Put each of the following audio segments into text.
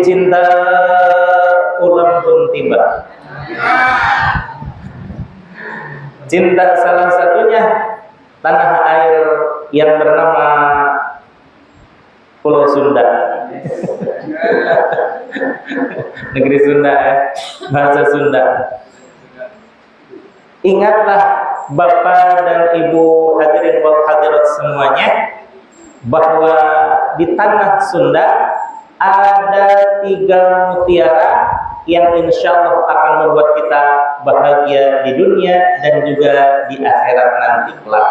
cinta ulang pun tiba. Cinta salah satunya tanah air yang bernama Pulau Sunda. Negeri Sunda, bahasa Sunda. Ingatlah Bapak dan Ibu hadirin wal hadirat semuanya, bahwa di tanah Sunda ada 3 mutiara yang insya Allah akan membuat kita bahagia di dunia dan juga di akhirat nanti kelak.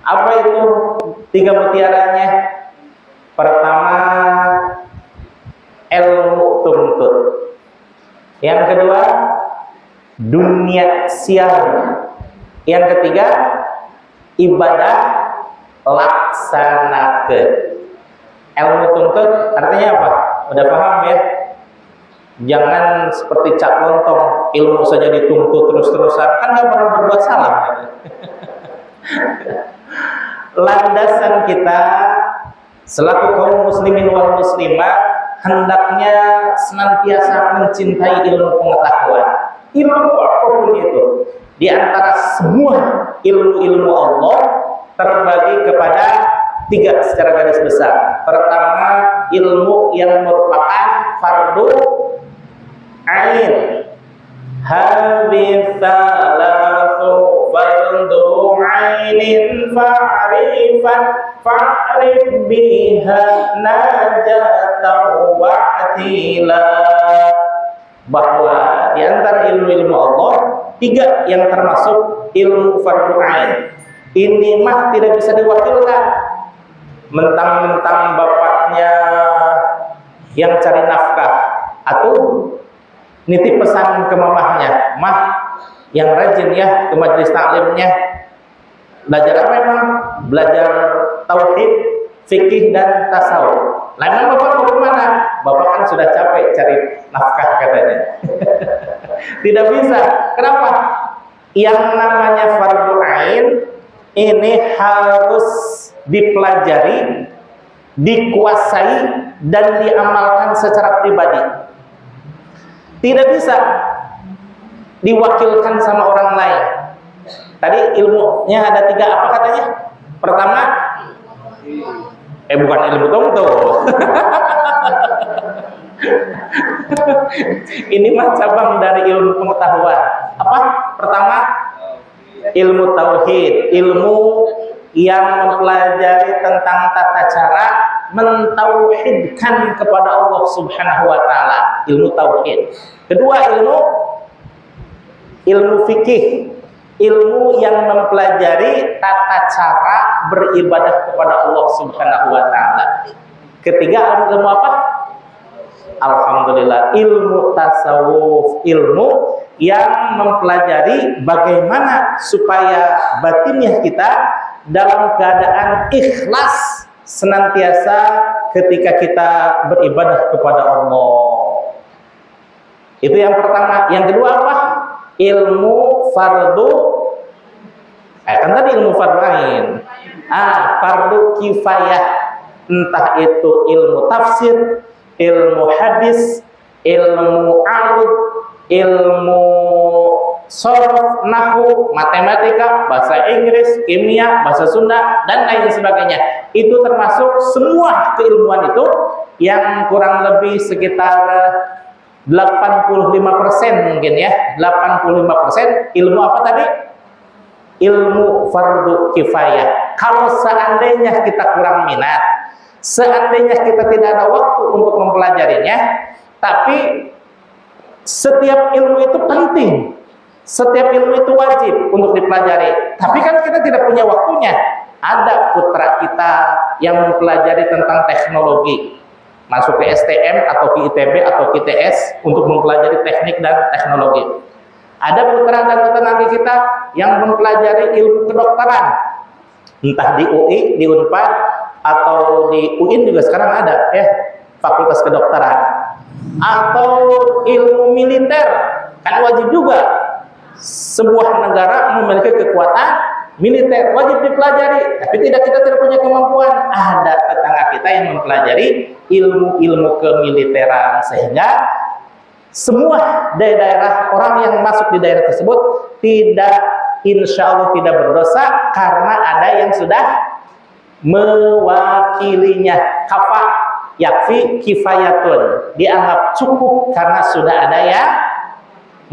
Apa itu 3 mutiaranya? Pertama, ilmu tuntut. Yang kedua, dunia siar. Yang ketiga, ibadah laksanakeun. Ilmu tuntut artinya apa? Udah paham ya? Jangan seperti cak lontong, ilmu saja dituntut terus-terusan, kan nggak pernah berbuat salah. Landasan kita selaku kaum muslimin wal muslimat hendaknya senantiasa mencintai ilmu pengetahuan. Ilmu apapun itu, di antara semua ilmu-ilmu Allah terbagi kepada 3 secara garis besar. Pertama, ilmu yang merupakan fardu ain. Habis salatu fardu ainin fa'rif biha najatan wa'tila. Bahwa di antara ilmu-ilmu Allah 3 yang termasuk ilmu fardu ain. Ini mah tidak bisa diwakilkan. Mentang-mentang bapaknya yang cari nafkah atau nitip pesan ke mamahnya, mah yang rajin ya ke majelis taklimnya. Belajar apa emang? Belajar tauhid, fikih dan tasawuf. Lain bapak mau kemana? Bapak kan sudah capek cari nafkah katanya. Tidak bisa. Kenapa? Yang namanya fardu ain ini harus dipelajari, dikuasai dan diamalkan secara pribadi. Tidak bisa diwakilkan sama orang lain. Tadi ilmunya ada 3 apa katanya? Pertama, bukan ilmu tuntut. Ini mah cabang dari ilmu pengetahuan. Apa? Pertama, ilmu tauhid, ilmu yang mempelajari tentang tata cara mentauhidkan kepada Allah Subhanahu wa taala, ilmu tauhid. Kedua, ilmu fikih, ilmu yang mempelajari tata cara beribadah kepada Allah Subhanahu wa taala. Ketiga, ilmu apa? Alhamdulillah, ilmu tasawuf, ilmu yang mempelajari bagaimana supaya batinnya kita dalam keadaan ikhlas senantiasa ketika kita beribadah kepada Allah. Itu yang pertama. Yang kedua apa? Ilmu fardu kan tadi ilmu fardu ain. Fardu kifayah, entah itu ilmu tafsir, ilmu hadis, ilmu arud, ilmu sharaf, nahwu, matematika, bahasa Inggris, kimia, bahasa Sunda dan lain sebagainya. Itu termasuk semua keilmuan itu yang kurang lebih sekitar 85% mungkin ya. 85% ilmu apa tadi? Ilmu fardu kifayah. Kalau seandainya kita kurang minat, seandainya kita tidak ada waktu untuk mempelajarinya, tapi setiap ilmu itu penting, setiap ilmu itu wajib untuk dipelajari. Tapi kan kita tidak punya waktunya. Ada putra kita yang mempelajari tentang teknologi, masuk ke STM atau ke ITB atau ke ITS untuk mempelajari teknik dan teknologi. Ada putra dan tenaga kita yang mempelajari ilmu kedokteran, entah di UI, di Unpad atau di UIN juga sekarang ada ya, fakultas kedokteran. Atau ilmu militer, kan wajib juga. Sebuah negara memiliki kekuatan militer wajib dipelajari, tapi kita tidak punya kemampuan. Ada tetangga kita yang mempelajari ilmu-ilmu kemiliteran, sehingga semua daerah orang yang masuk di daerah tersebut insya Allah tidak berdosa karena ada yang sudah mewakilinya. Kafa yakfi kifayatun, dianggap cukup karena sudah ada yang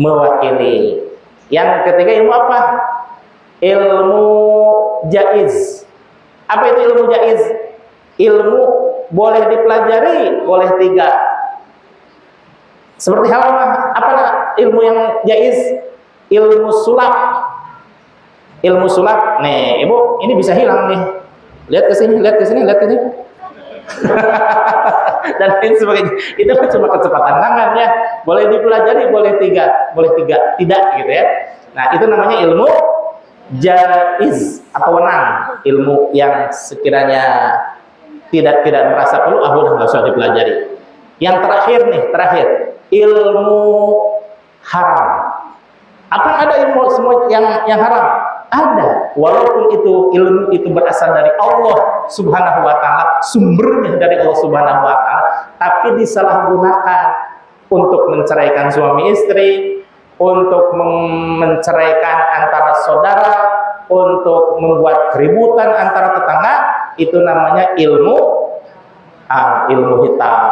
mewakili. Yang ketiga ilmu apa? Ilmu jaiz. Apa itu ilmu jaiz? Ilmu boleh dipelajari, boleh 3. Seperti hal apa ilmu yang jaiz? Ilmu sulap. Ilmu sulap. Nih, Ibu, ini bisa hilang nih. Lihat ke sini, lihat ke sini, lihat ke sini. Dan lain sebagainya. Itu cuma kecepatan tangan ya. Boleh dipelajari, boleh 3, boleh 3 tidak gitu ya. Nah, itu namanya ilmu jaiz atau wenang, ilmu yang sekiranya tidak merasa perlu, udah nggak usah dipelajari. Yang terakhir ilmu haram. Apa ada ilmu semua yang haram? Ada, walaupun ilmu itu berasal dari Allah Subhanahu wa taala, sumbernya dari Allah Subhanahu wa taala, tapi disalahgunakan untuk menceraikan suami istri, untuk menceraikan antara saudara, untuk membuat keributan antara tetangga. Itu namanya ilmu hitam.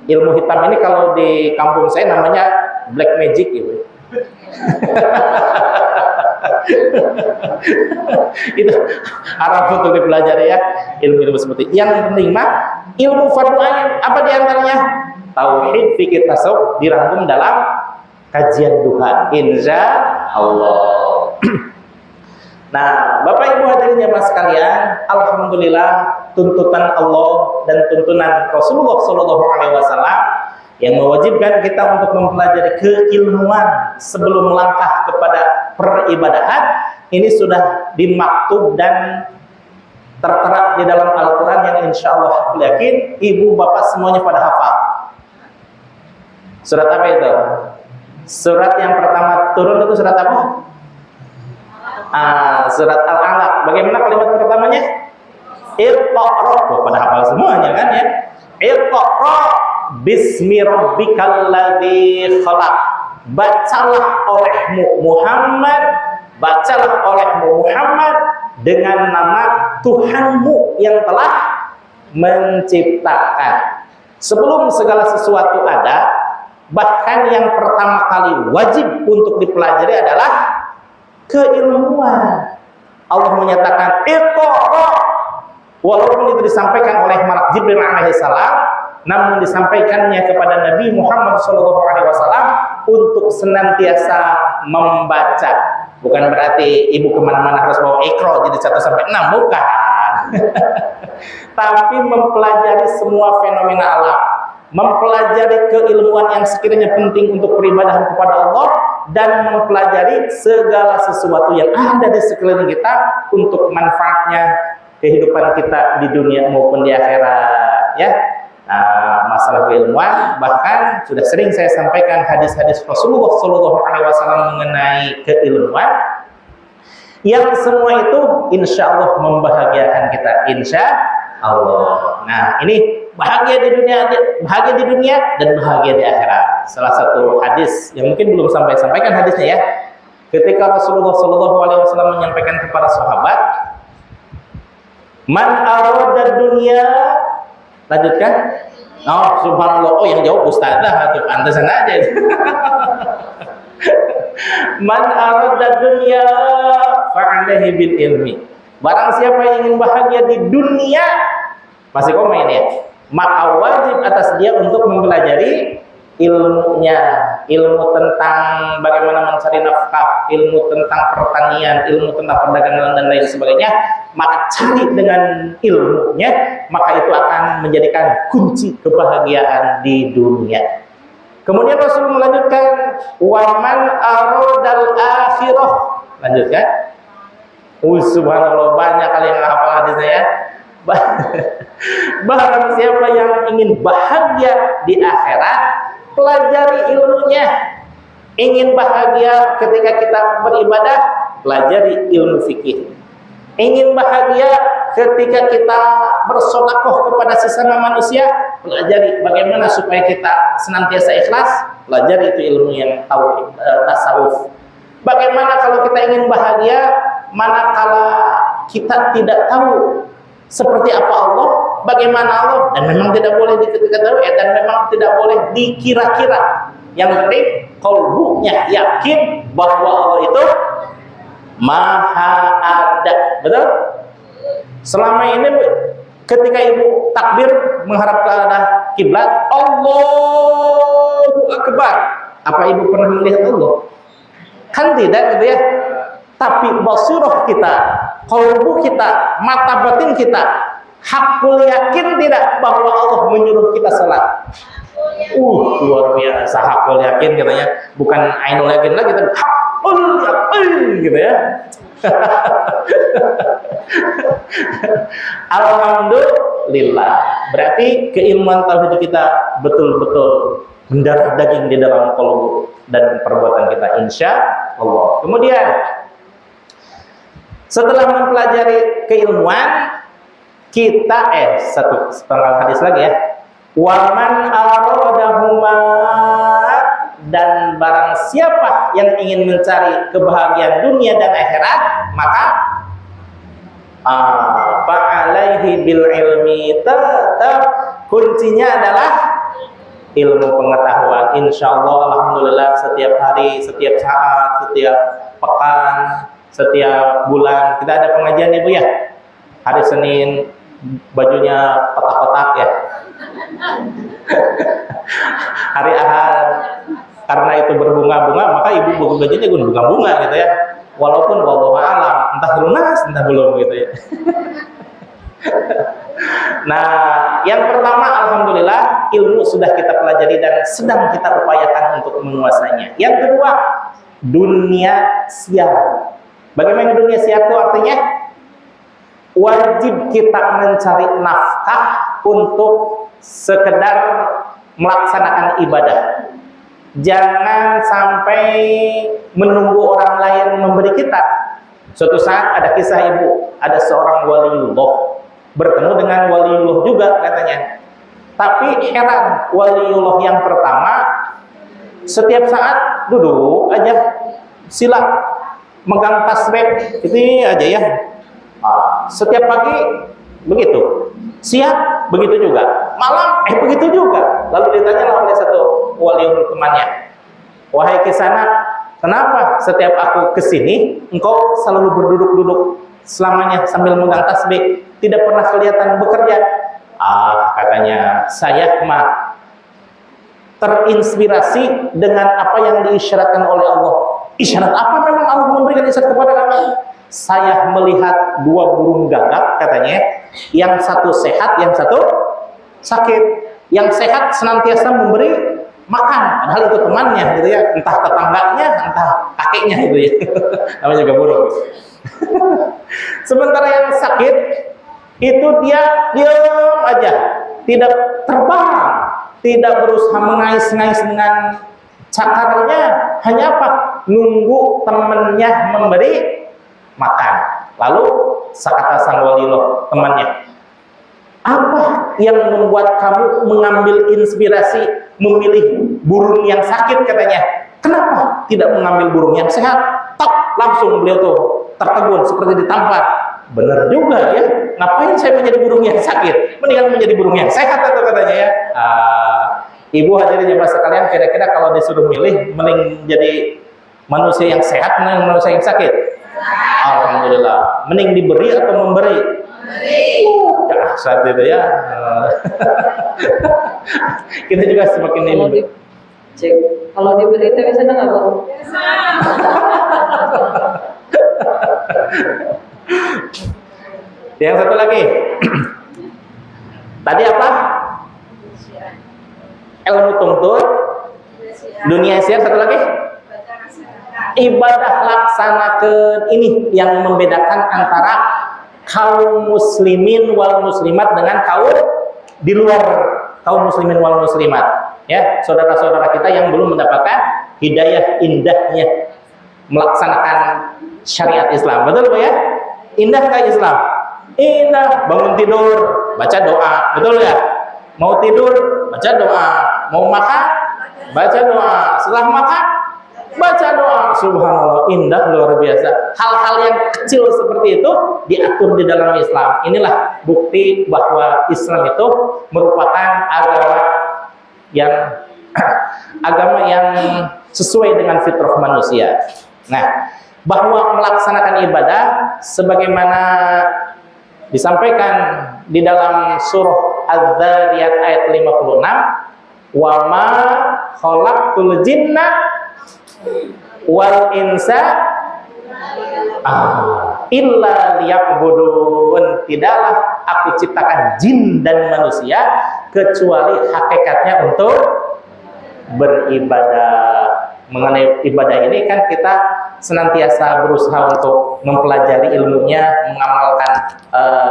Ilmu hitam ini kalau di kampung saya namanya black magic gitu. Itu haram untuk dipelajari ya, ilmu seperti itu. Yang penting mah ilmu fardu ain. Apa diantaranya? Tauhid, fikih, tasawuf dirangkum dalam kajian duha, insya Allah. Nah, Bapak Ibu hadirin jamaah sekalian, alhamdulillah tuntutan Allah dan tuntunan Rasulullah SAW yang mewajibkan kita untuk mempelajari keilmuan sebelum melangkah kepada peribadahan ini sudah dimaktub dan tertera di dalam Al-Quran yang insya Allah aku yakin ibu bapak semuanya pada hafal. Surat apa itu? Surat yang pertama turun itu surat apa? Surat Al-Alaq. Bagaimana kalimat pertamanya? Iqra. Pada hafal semuanya kan ya? Iqra bismi rabbikal ladzi khalaq. Bacalah olehmu Muhammad dengan nama Tuhanmu yang telah menciptakan. Sebelum segala sesuatu ada, bahkan yang pertama kali wajib untuk dipelajari adalah keilmuan. Allah menyatakan Iqra, walaupun itu disampaikan oleh Malak Jibril alaihissalam, namun disampaikannya kepada Nabi Muhammad SAW untuk senantiasa membaca. Bukan berarti ibu kemana-mana harus bawa Iqra jadi 1-6, bukan. Tapi mempelajari semua fenomena alam, mempelajari keilmuan yang sekiranya penting untuk peribadahan kepada Allah, dan mempelajari segala sesuatu yang ada di sekeliling kita untuk manfaatnya kehidupan kita di dunia maupun di akhirat ya. Masalah keilmuan, bahkan sudah sering saya sampaikan hadis-hadis Rasulullah SAW mengenai keilmuan yang semua itu insya Allah membahagiakan kita, insya Allah. Nah, ini bahagia di dunia dan bahagia di akhirat. Salah satu hadis yang mungkin belum sampaikan hadisnya ya, ketika Rasulullah SAW menyampaikan kepada sahabat, man arada dunia, lanjutkan. Oh, subhanallah. Oh, yang jawab ustazah atau pantesan aja. Man arada dunya fa'alaihi bil ilmi. Barang siapa yang ingin bahagia di dunia, masih komen ya, maka wajib atas dia untuk mempelajari ilmunya, ilmu tentang bagaimana mencari nafkah, ilmu tentang pertanian, ilmu tentang perdagangan dan lain sebagainya. Maka cari dengan ilmunya, maka itu akan menjadikan kunci kebahagiaan di dunia. Kemudian Rasul melanjutkan, waman aradal akhirah. Lanjutkan. Subhanallah, banyak kali yang hafal hadisnya ya. Barang siapa yang ingin bahagia di akhirat, pelajari ilmunya. Ingin bahagia ketika kita beribadah, pelajari ilmu fikih. Ingin bahagia ketika kita bersedekah kepada sesama manusia, pelajari bagaimana supaya kita senantiasa ikhlas, pelajari itu ilmu yang tasawuf. Bagaimana kalau kita ingin bahagia manakala kita tidak tahu seperti apa Allah, bagaimana Allah, dan memang tidak boleh diketahui dan memang tidak boleh dikira-kira. Yang penting qalbunya yakin bahwa Allah itu maha ada. Betul? Selama ini ketika ibu takbir menghadap ke arah kiblat, Allahu Akbar, apa ibu pernah melihat Allah? Kan tidak, gitu ya. Tapi basirah kita, qalbu kita, mata batin kita hakul yakin tidak bahwa Allah menyuruh kita salat. Luar biasa hakul yakin katanya, bukan ainul yakin lagi, tapi hakul yakin gitu ya. Alhamdulillah, berarti keilmuan tauhid kita betul-betul mendarah daging di dalam qalbu dan perbuatan kita, insya Allah. Kemudian setelah mempelajari keilmuan kita satu setengah hadis lagi ya. Waman aradahuma, dan barang siapa yang ingin mencari kebahagiaan dunia dan akhirat, maka fa'alaihi bil ilmi, tetap kuncinya adalah ilmu pengetahuan. Insyaallah, alhamdulillah, setiap hari, setiap saat, setiap pekan, setiap bulan kita ada pengajian ibu ya. Hari Senin bajunya kotak-kotak ya. Hari Ahad karena itu berbunga-bunga, maka ibu bajunya bunga-bunga gitu ya. Walaupun wallahu a'lam, entah lunas entah belum gitu ya. Nah, yang pertama alhamdulillah ilmu sudah kita pelajari dan sedang kita upayakan untuk menguasainya. Yang kedua, dunia siar. Bagaimana dunia siar itu artinya? Wajib kita mencari nafkah untuk sekedar melaksanakan ibadah. Jangan sampai menunggu orang lain memberi kita. Suatu saat ada kisah ibu, ada seorang waliullah bertemu dengan waliullah juga katanya. Tapi heran, waliullah yang pertama setiap saat duduk aja, sila megang tasbih itu aja ya. Setiap pagi begitu, siang begitu juga, malam begitu juga. Lalu ditanya oleh satu waliullah temannya, wahai Kisana, kenapa setiap aku kesini engkau selalu berduduk-duduk selamanya sambil megang tasbih, tidak pernah kelihatan bekerja? Katanya, saya mah terinspirasi dengan apa yang diisyaratkan oleh Allah. Isyarat apa memang Allah memberikan isyarat kepada kami? Saya melihat dua burung gagak katanya, yang satu sehat, yang satu sakit. Yang sehat senantiasa memberi makan, padahal itu temannya gitu ya, entah tetangganya, entah kakeknya gitu ya. Namanya juga burung. Sementara yang sakit itu dia diam aja, tidak terbang, tidak berusaha mengais-ngais dengan cakarnya, hanya apa? Nunggu temannya memberi makan. Lalu kata sang waliullah temannya, apa yang membuat kamu mengambil inspirasi memilih burung yang sakit katanya? Kenapa tidak mengambil burung yang sehat? Tok, langsung beliau tuh tertegun seperti ditampar. Benar juga ya, ngapain saya menjadi burung yang sakit? Mendingan menjadi burung yang sehat atau katanya ya. Ibu hadirin jemaah sekalian, kira-kira kalau disuruh milih, mending jadi manusia yang sehat atau manusia yang sakit? Alhamdulillah, mending diberi atau memberi? Ya, saat itu ya. Kita juga semakin ini. Kalau diberi itu bisa nggak bang? Yang satu lagi, tadi apa? Ilmu tuntut, dunia siar, satu lagi ibadah laksanakan. Ini yang membedakan antara kaum muslimin wal muslimat dengan kaum di luar kaum muslimin wal muslimat. Ya, saudara-saudara kita yang belum mendapatkan hidayah indahnya melaksanakan syariat Islam. Betul Pak ya? Indahkah Islam? Indah. Bangun tidur, baca doa. Betul ya? Mau tidur, baca doa. Mau makan, baca doa. Setelah makan, baca doa. Subhanallah, indah, luar biasa. Hal-hal yang kecil seperti itu diatur di dalam Islam. Inilah bukti bahwa Islam itu merupakan agama yang sesuai dengan fitrah manusia. Nah, bahwa melaksanakan ibadah sebagaimana disampaikan di dalam surah Az-Zariyat ayat 56, wa ma khalaqtul jinna wal insa illa liya'budun. Tidaklah aku ciptakan jin dan manusia kecuali hakikatnya untuk beribadah. Mengenai ibadah ini kan kita senantiasa berusaha untuk mempelajari ilmunya, mengamalkan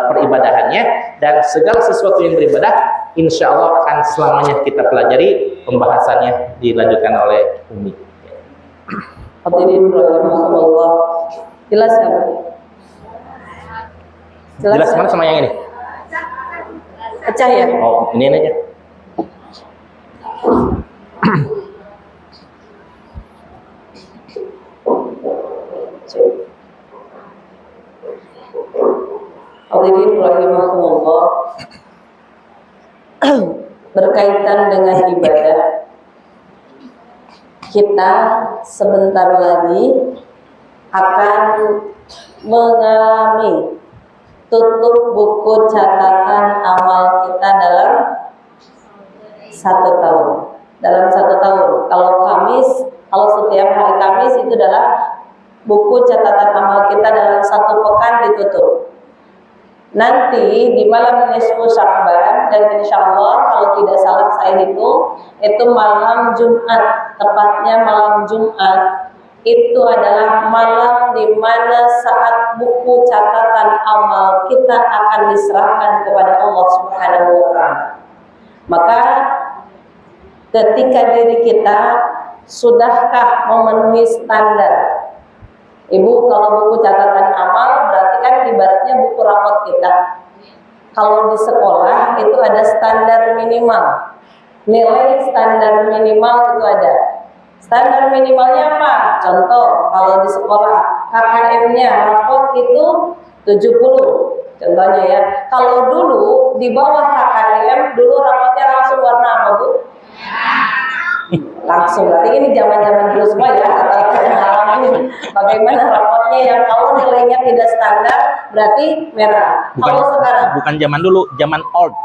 peribadahannya, dan segala sesuatu yang beribadah insya Allah akan selamanya kita pelajari. Pembahasannya dilanjutkan oleh Umi. Hadirin rahimahumullah. Jelas ya? Jelas mana sama yang ini? Pecah ya? Oh, ini aja. Hadirin rahimahumullah. Berkaitan dengan ibadah, kita sebentar lagi akan mengalami tutup buku catatan amal kita dalam 1 tahun. Dalam 1 tahun. Kalau setiap hari Kamis itu adalah buku catatan amal kita dalam 1 pekan ditutup. Nanti di malam nisfu Sya'ban, dan insya Allah kalau tidak salah saya itu malam Jumat, tepatnya malam Jumat, itu adalah malam di mana saat buku catatan amal kita akan diserahkan kepada Allah Subhanahu wa Ta'ala. Maka ketika diri kita sudahkah memenuhi standar? Ibu, kalau buku catatan amal berarti kan ibaratnya buku rapot kita. Kalau di sekolah itu ada standar minimal. Nilai standar minimal itu ada. Standar minimalnya apa? Contoh, kalau di sekolah KKM-nya rapot itu 70. Contohnya ya. Kalau dulu di bawah KKM, dulu rapotnya langsung warna apa, Bu? Langsung. Berarti ini zaman-zaman dulu semua ya, kata-kata yang ngalamin bagaimana rapotnya yang kalau nilainya tidak standar berarti merah. Kalau sekarang bukan zaman dulu, zaman old.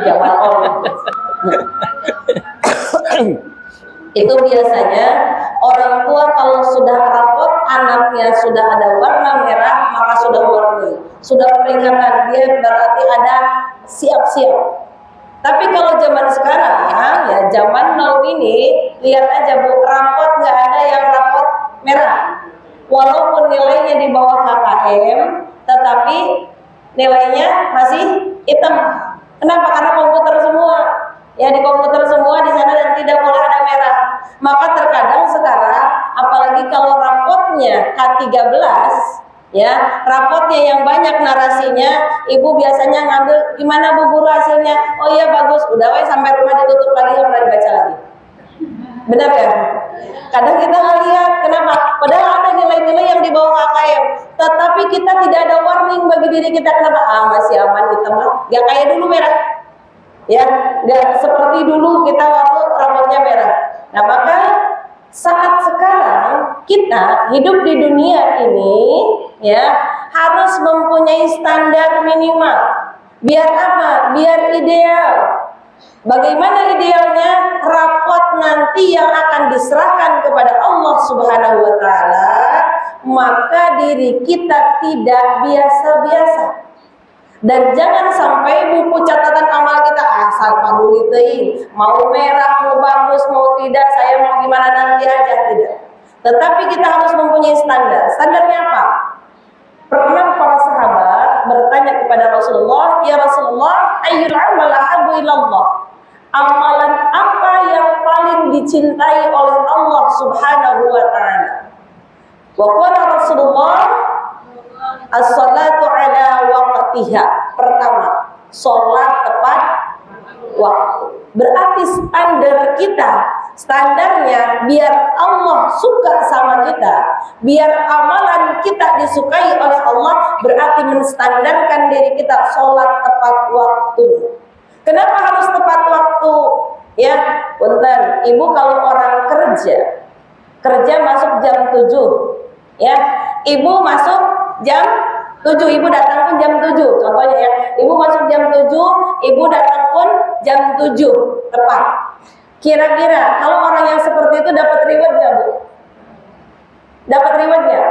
Zaman old. Itu biasanya orang tua kalau sudah rapot anaknya sudah ada warna merah, maka sudah warni, sudah peringatan, dia berarti ada siap-siap. Tapi kalau zaman sekarang, ya zaman now ini, lihat aja Bu, rapot nggak ada yang rapot merah. Walaupun nilainya di bawah KKM, tetapi nilainya masih hitam. Kenapa? Karena komputer semua. Ya di komputer semua di sana dan tidak boleh ada merah. Maka terkadang sekarang, apalagi kalau rapotnya K13, ya rapotnya yang banyak narasinya, ibu biasanya ngambil gimana Bu guru hasilnya? Oh iya bagus, udah sampai rumah ditutup lagi, nggak pernah dibaca lagi. Benar ya? Kadang kita nggak lihat, kenapa? Padahal ada nilai-nilai yang di bawah KKM, tetapi kita tidak ada warning bagi diri kita. Kenapa? Masih aman, hitam lah, nggak kayak dulu merah. Ya, nggak seperti dulu kita waktu rapotnya merah. Nah maka saat sekarang kita hidup di dunia ini, ya harus mempunyai standar minimal. Biar apa? Biar ideal. Bagaimana idealnya? Rapot nanti yang akan diserahkan kepada Allah Subhanahu wa Ta'ala, maka diri kita tidak biasa-biasa. Dan jangan sampai buku catatan amal kita asal paduli teuing, mau merah, mau bagus, mau tidak, saya mau gimana nanti aja, tidak. Tetapi kita harus mempunyai standar. Standarnya apa? Pernah para sahabat bertanya kepada Rasulullah, "Ya Rasulullah, ayyul amal ahabbu ilallah?" Amalan apa yang paling dicintai oleh Allah Subhanahu wa Ta'ala? Wa qala Rasulullah, As-salatu ala waqtiha. Pertama, sholat tepat waktu. Berarti standarnya biar Allah suka sama kita, biar amalan kita disukai oleh Allah, berarti menstandarkan diri kita sholat tepat waktu. Kenapa harus tepat waktu? Ya, punten, ibu kalau orang kerja masuk jam 7, ya, ibu masuk jam 7, ibu datang pun jam 7, contohnya ya, ibu masuk jam 7, ibu datang pun jam 7, tepat. Kira-kira kalau orang yang seperti itu dapat reward nggak, Bu? Dapat reward nggak?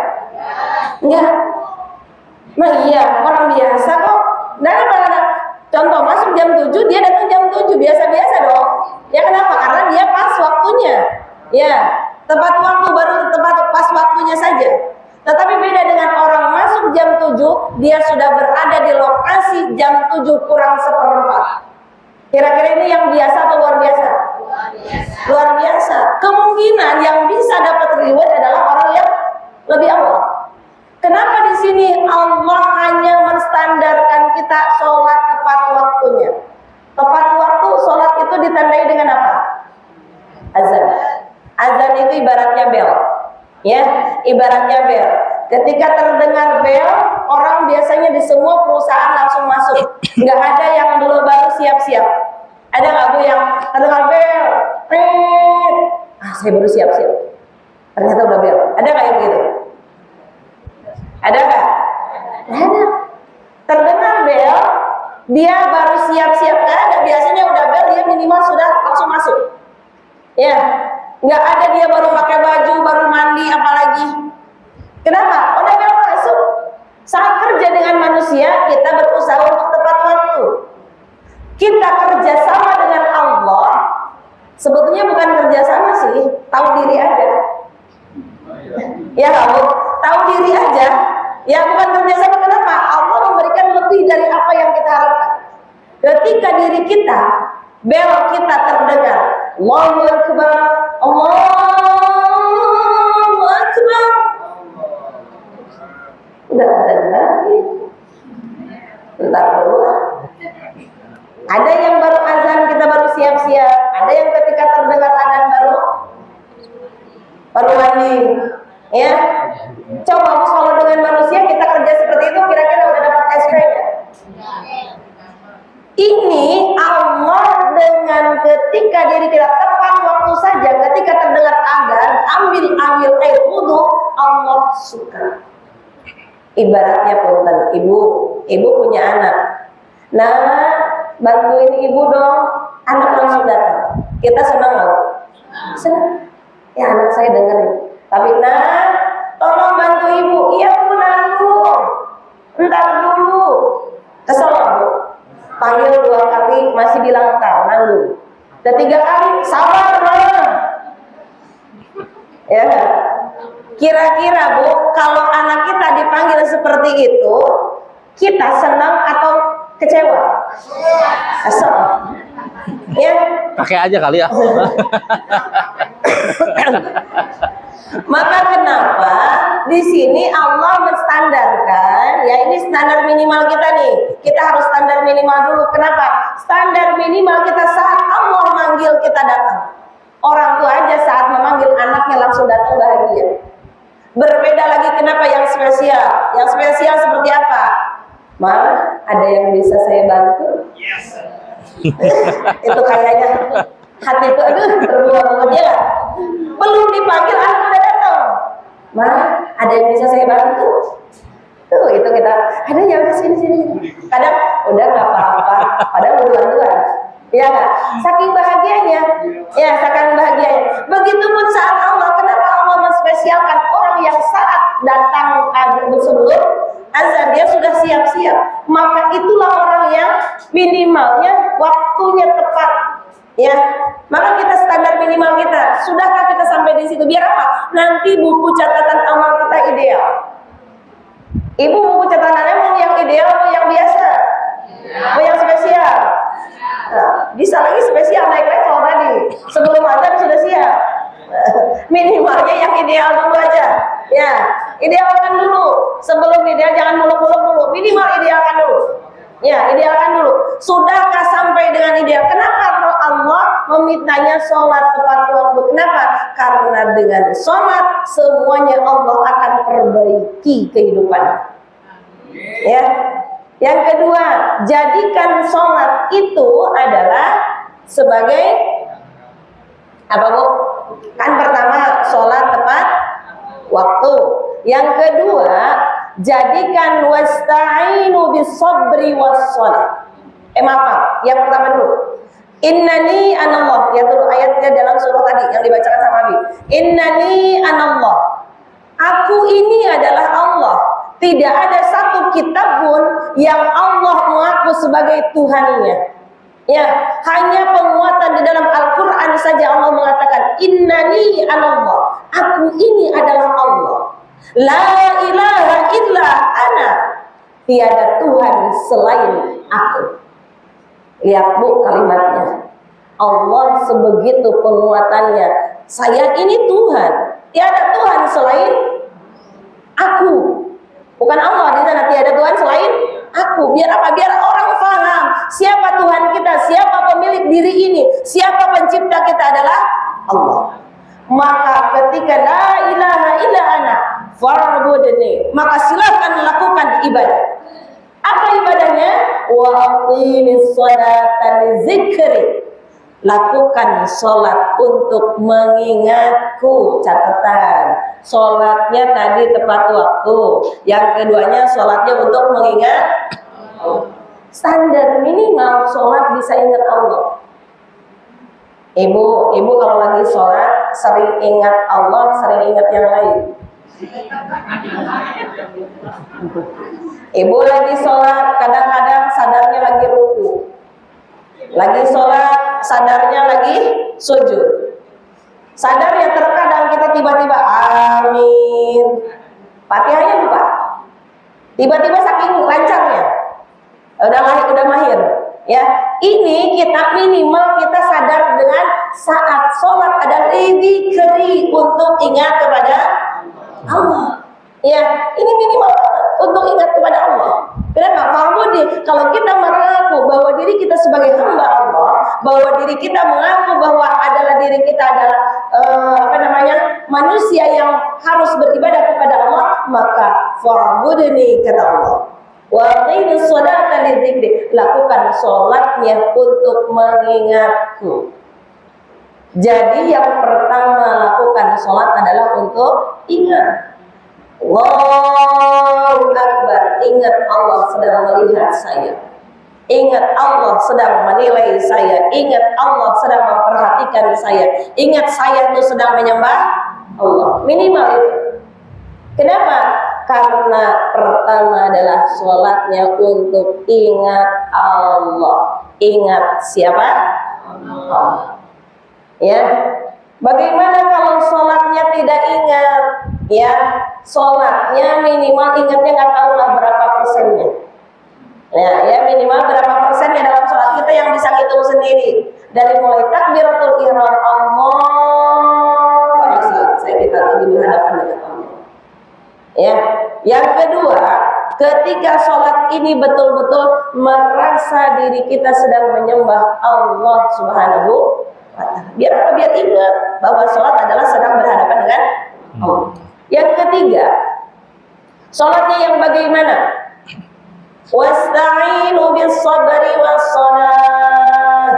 Enggak. Nah iya, orang biasa kok. Contoh masuk jam 7, dia datang jam 7, biasa-biasa dong. Ya kenapa? Karena dia pas waktunya. Ya, tepat waktu, baru tepat pas waktunya saja. Tetapi beda dengan orang masuk jam 7, dia sudah berada di lokasi jam 7 kurang seperempat. Kira-kira ini yang biasa atau luar biasa? Luar biasa. Kemungkinan yang bisa dapat reward adalah orang yang lebih awal. Kenapa di sini Allah hanya menstandarkan kita sholat tepat waktunya? Tepat waktu sholat itu ditandai dengan apa? Azan. Azan itu ibaratnya bel. Ya, ibaratnya bel. Ketika terdengar bel, orang biasanya di semua perusahaan langsung masuk. Nggak ada yang dulu baru siap-siap. Ada nggak, Bu, yang terdengar bel? Saya baru siap-siap. Ternyata udah bel. Ada nggak yang begitu? Ada nggak? Ada. Terdengar bel, dia baru siap-siap. Nggak ada. Biasanya udah bel, dia minimal sudah langsung masuk. Ya, nggak ada dia baru pakai baju, baru mandi, apalagi. Kenapa? Udah bel masuk. Saat kerja dengan manusia, kita berusaha untuk tepat waktu. Kita kerja sama dengan Allah. Sebetulnya bukan kerja sama sih, tahu diri aja. Ya kamu tahu diri aja. Ya bukan kerja sama. Kenapa? Allah memberikan lebih dari apa yang kita harapkan. Ketika diri kita, bel kita terdengar, Allahu Akbar, Allahu Akbar. Udah ada lagi. Bentar dulu. Ada yang baru azan kita baru siap-siap. Ada yang ketika terdengar azan baru mandi. Ya. Coba kalau dengan manusia kita kerja seperti itu, kira-kira udah dapat SP-nya? Ini Allah dengan ketika diri kita tepat waktu saja, ketika terdengar azan, ambil air wudu, Allah suka. Ibaratnya punten, ibu punya anak. Nah, bantuin ibu dong. Anak langsung datang. Kita senang nggak? Senang. Ya anak saya dengerin. Tapi tolong bantu ibu. Iya Bu, nanggung. Entar dulu. Kesel nggak, Bu? Panggil 2 kali masih bilang entar, nanggung. Dan 3 kali sabar dong. Ya. Kira-kira Bu, kalau anak kita dipanggil seperti itu, kita senang atau kecewa? Kesel. Ya. Pakai aja kali ya. Maka kenapa di sini Allah menstandarkan, ya ini standar minimal kita nih. Kita harus standar minimal dulu. Kenapa? Standar minimal kita saat Allah manggil kita datang. Orang tua aja saat memanggil anaknya langsung datang bahagia. Berbeda lagi kenapa yang spesial? Yang spesial seperti apa? Ma, ada yang bisa saya bantu? Yes. Itu kayaknya hati itu terbuang banget ya. Belum dipanggil anak udah datang. Ma, ada yang bisa saya bantu? Tuh itu kita ada yang udah sini. Kadang udah nggak apa-apa, padahal butuh bantuan. Ya nggak? Saking bahagianya, ya saking bahagianya. Begitupun saat Allah, kenapa Allah menspesialkan orang yang saat datang sebelum azan dia sudah siap-siap, maka itulah orang yang minimalnya waktunya tepat. Ya, maka kita standar minimal kita. Sudahkah kita sampai di situ? Biar apa? Nanti buku catatan amal kita ideal. Ibu buku catatannya mau yang ideal, mau yang biasa, mau yang spesial. Nah, bisa lagi spesial naik level tadi. Sebelum azan sudah siap. Minimalnya yang ideal dulu aja. Ya, Idealkan dulu. Sebelum ideal jangan muluk-muluk dulu. Minimal idealkan dulu. Ya, idealkan dulu. Sudahkah sampai dengan ideal? Kenapa Allah memintanya sholat tepat waktu? Kenapa? Karena dengan sholat semuanya Allah akan perbaiki kehidupan. Ya. Yang kedua, jadikan sholat itu adalah sebagai apa, Bu? Kan pertama sholat tepat waktu. Yang kedua, jadikan wasta'inu bis-sabri was-shalah. Maaf, yang pertama dulu. Innani anallah, ya dulu ayatnya dalam surah tadi yang dibacakan sama Abi. Innani anallah. Aku ini adalah Allah. Tidak ada satu kitab pun yang Allah mengaku sebagai Tuhannya. Ya, hanya penguatan di dalam Al-Quran saja Allah mengatakan innani anallah. Aku ini adalah Allah. La ilaha illa ana. Tiada Tuhan selain aku. Lihat, Bu, kalimatnya. Allah sebegitu penguatannya. Saya ini Tuhan. Tiada Tuhan selain aku. Bukan Allah di sana, tiada Tuhan selain aku. Biar apa? Biar orang paham siapa Tuhan kita, siapa pemilik diri ini, siapa pencipta kita adalah Allah. Maka ketika la ilaha illa ana fa'budni, maka silakan lakukan ibadah. Apa ibadahnya? Wa aqimis sholata li dzikri. Lakukan sholat untuk mengingatku. Catatan, sholatnya tadi tepat waktu. Yang keduanya sholatnya untuk mengingat. Standar minimal sholat bisa ingat Allah. Ibu kalau lagi sholat sering ingat Allah, sering ingat yang lain. Ibu lagi sholat, kadang-kadang sadarnya lagi ruku. Lagi sholat, sadarnya lagi sujud. Sadarnya terkadang kita tiba-tiba amin, Fatihahnya lupa. Tiba-tiba saking lancarnya, udah mahir. Ya, ini kita minimal kita sadar dengan saat sholat ada dzikri untuk ingat kepada Allah. Ya, ini minimal untuk ingat kepada Allah. Kenapa? Kalau kita mengaku bahwa diri kita sebagai hamba Allah, bahwa diri kita mengaku bahwa adalah diri kita adalah manusia yang harus beribadah kepada Allah, maka fa'budni kata Allah. Wa qimis sholata lidzikri, lakukan sholatnya untuk mengingatku. Jadi yang pertama lakukan sholat adalah untuk ingat. Allahu Akbar, ingat Allah sedang melihat saya. Ingat Allah sedang menilai saya. Ingat Allah sedang memperhatikan saya. Ingat saya itu sedang menyembah Allah. Minimal itu. Kenapa? Karena pertama adalah sholatnya untuk ingat Allah. Ingat siapa? Allah. Ya. Bagaimana kalau sholatnya tidak ingat? Ya, sholatnya minimal ingatnya nggak tahu lah berapa persennya. Ya minimal berapa persennya dalam sholat kita yang bisa ngitung sendiri. Dari mulai takbiratul ihram Allah, saya kita lagi berhadapan dengan Allah. Ya, yang kedua, ketika sholat ini betul-betul merasa diri kita sedang menyembah Allah Subhanahu wa Ta'ala. Biar apa? Biar ingat bahwa sholat adalah sedang berhadapan dengan Allah. Yang ketiga, sholatnya yang bagaimana? Wasta'inu bis-sabri was-shalah.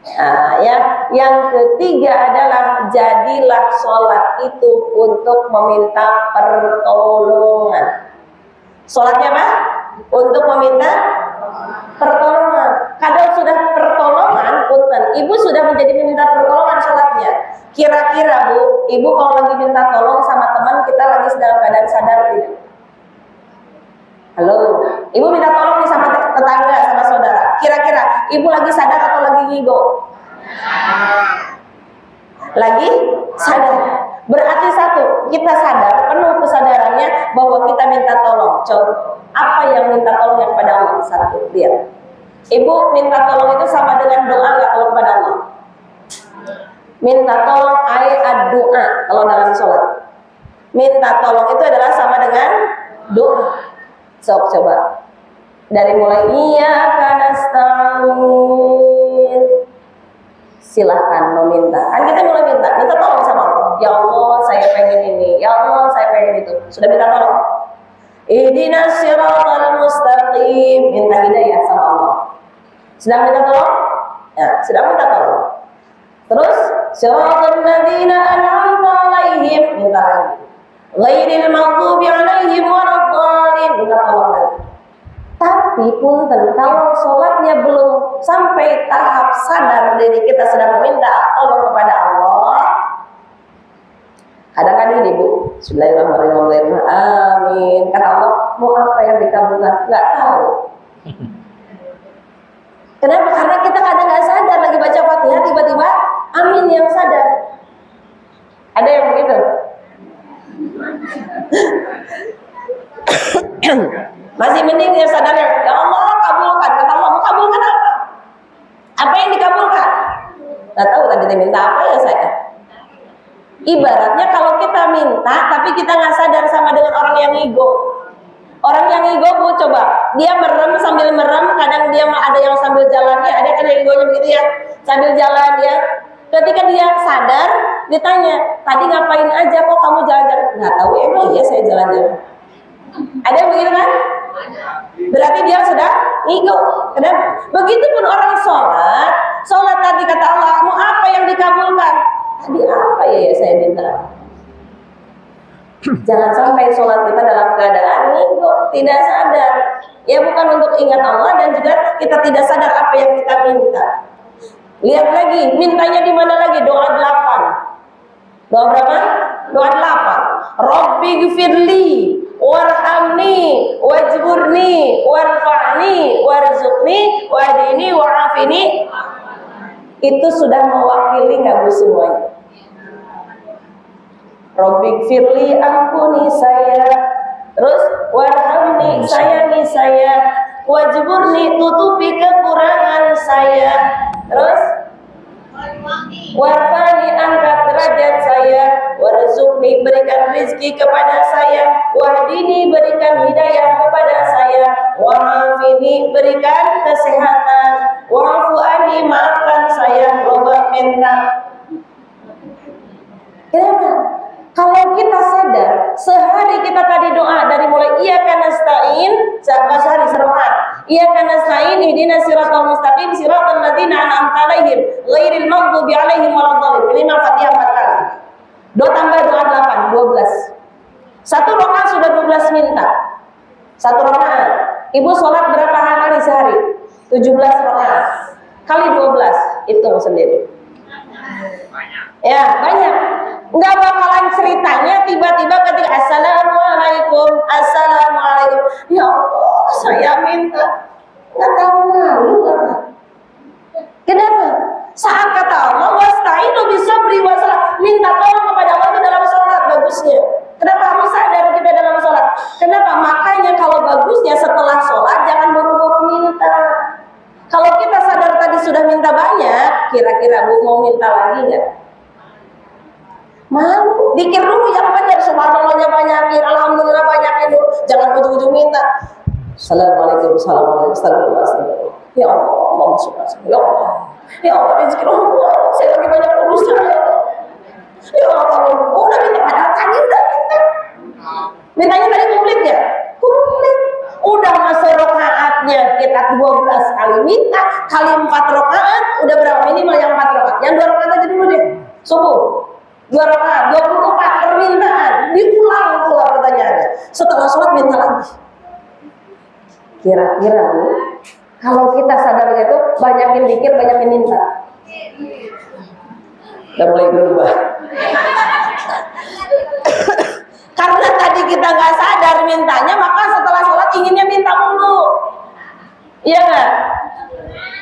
Nah, ya, yang ketiga adalah jadilah sholat itu untuk meminta pertolongan. Sholatnya apa? Untuk meminta pertolongan. Kadang sudah pertolongan, punten, ibu sudah menjadi meminta pertolongan sholatnya. Kira-kira Bu, ibu kalau lagi minta tolong sama teman kita lagi dalam keadaan sadar tidak? Halo, ibu minta tolong nih sama tetangga, sama saudara. Kira-kira ibu lagi sadar atau lagi ngigo? Lagi sadar. Berarti satu, kita sadar, penuh kesadarannya bahwa kita minta tolong. Coba, apa yang minta tolongnya kepada Allah? Satu, lihat. Ibu minta tolong itu sama dengan doa nggak kalau kepada Allah? Minta tolong ayat doa kalau dalam sholat. Minta tolong itu adalah sama dengan doa. Sok coba. Dari mulai iyyaka nasta'in. Silahkan meminta. Kan kita mulai minta tolong sama Allah. Ya Allah, saya pengen ini. Ya Allah, saya pengen itu. Sudah minta tolong. Ihdinas siratal mustaqim. Minta hidayah sama Allah. Sedang minta tolong? Ya, sedang minta tolong. Terus siratal ladzina an'amta 'alaihim, minta lagi. Ghairil maghdubi 'alaihim waladdallin, minta tolong lagi. Tapi punten, kalau sholatnya belum sampai tahap sadar diri kita sedang meminta tolong kepada Allah, kadang-kadang ini Bu, Bismillahirrahmanirrahim, amin. Kata Allah, mau apa yang dikabulkan? Nggak tahu. Kenapa? Karena kita kadang nggak sadar lagi baca Fatihah, tiba-tiba amin yang sadar. Ada yang begitu? Masih mending dia sadar ya Allah kabulkan. Kata Allah, mau kabulkan apa? Apa yang dikabulkan? Nggak tahu tadi dia minta apa ya saya. Ibaratnya kalau kita minta tapi kita nggak sadar, sama dengan orang yang ngigo. Orang yang ngigo Bu, coba dia merem, sambil merem kadang dia ada yang sambil jalannya, ada kan yang ngigonya begitu ya, sambil jalan ya. Ketika dia sadar ditanya, tadi ngapain aja kok kamu jalan-jalan? Nggak tahu, emang iya saya jalan-jalan. Ada yang begitu kan? Berarti dia sudah ngigo. Kenapa? Begitupun orang sholat tadi kata Allah, mau apa yang dikabulkan? Tadi apa ya saya minta? Jangan sampai sholat kita dalam keadaan ngigo, tidak sadar. Ya bukan untuk ingat Allah, dan juga kita tidak sadar apa yang kita minta. Lihat lagi, mintanya di mana lagi? Doa 8. Doa berapa? Doa 8. Rabbighfirli warhamni wajburni warfa'ni warzuqni wahdini wa'afini. Itu sudah mewakili nggak Bu semuanya? Rabbighfirli, ampuni saya. Terus warhamni, sayangi saya. Wajburni, tutupi kekurangan saya. Terus warfa'ni, angkat derajat saya. Warzuqni, berikan rizki kepada saya. Wahdini, berikan hidayah kepada saya. Wa'afini, berikan kesehatan. Wa'fu anni, maafkan saya. Roba minta. Kenapa? Kalau kita sadar, sehari kita tadi doa dari mulai iyyaka nasta'in, sehari serokat. Iyyaka nasta'in, ihdinas siratal mustaqim, siratal ladzina an'amta 'alaihim, ghairil maghdubi 'alaihim waladdallin. Ini Al-Fatihah 4 kali. Doa tambah doa 8, 12. Satu rakaat sudah 12 minta. Satu rakaat. Ibu sholat berapa kali sehari? 17 rakaat. Kali 12, hitung sendiri. Ya, banyak. Nggak bakalan ceritanya tiba-tiba ketika assalamualaikum, assalamualaikum. Ya Allah, saya minta. Nggak tahu malu apa. Kenapa? Saat kata Allah, wasta'inu bisabri wasalah, minta tolong kepada Allah itu dalam sholat bagusnya. Kenapa harus sadar kita dalam sholat? Kenapa? Makanya kalau bagusnya setelah sholat jangan buru-buru minta. Kalau kita sadar tadi sudah minta banyak, kira-kira Bu mau minta lagi nggak? Malu, dikir dulu yang benar, subhanallahnya banyakin, alhamdulillah banyakin dulu, jangan ujung-ujung minta. Assalamualaikum, assalamualaikum, astagfirullah. Ya Allah, Allahumma sholli alaihi wasallam. Ya Allah, ya Allah, rezeki Allah, saya lagi banyak urusan ya Allah. Ya Allah, udah minta, padahal tadi udah minta. Mintanya tadi komplit ya? Komplit. Udah masa rokaatnya kita 12 kali minta, kali 4 rokaat, udah berapa? Minimal yang 4 rokaat. Yang 2 rokaat aja dulu deh, subuh. 2 rakaat, 24 permintaan, diulang pula pertanyaannya. Setelah sholat minta lagi. Kira-kira Bu, kalau kita sadar begitu, banyakin dikir, banyakin minta. Udah mulai berubah. Karena tadi kita nggak sadar mintanya, maka setelah sholat inginnya minta mulu. Iya nggak?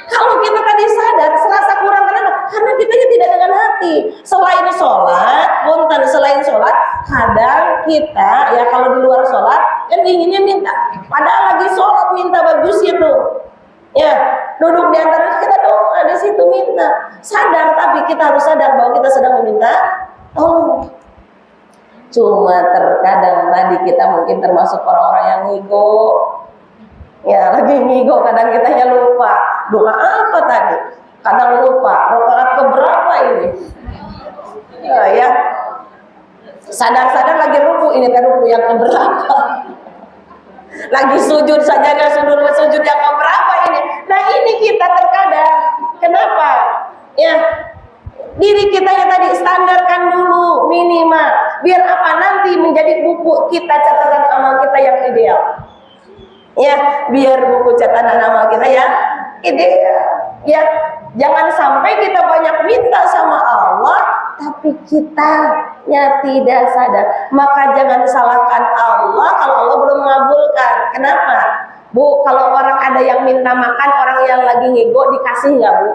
Kalau kita tadi sadar, serasa kurang, kenapa? Karena kita tidak dengan hati. Selain sholat, selain sholat, kadang kita ya kalau di luar sholat kan inginnya minta. Padahal lagi sholat minta bagus itu. Ya, duduk di antara kita doa di situ minta. Sadar, tapi kita harus sadar bahwa kita sedang meminta tolong. Cuma terkadang tadi kita mungkin termasuk orang-orang yang ngigo. Ya, lagi ngigo kadang kita lupa. Doa apa tadi? Kadang lupa. Rakaat keberapa ini? Ya. Sadar-sadar lagi ruku, ini kan ruku yang keberapa? Lagi sujud saja dan sujud yang keberapa ini? Nah, ini kita terkadang. Kenapa? Ya, diri kita yang tadi standarkan dulu minimal. Biar apa? Nanti menjadi buku kita, catatan amal kita yang ideal. Ya, biar buku catatan amal kita yang ideal. Ya, jangan sampai kita banyak minta sama Allah, tapi kitanya tidak sadar. Maka jangan salahkan Allah kalau Allah belum mengabulkan. Kenapa? Bu, kalau orang ada yang minta makan, orang yang lagi ngigo dikasih nggak, Bu?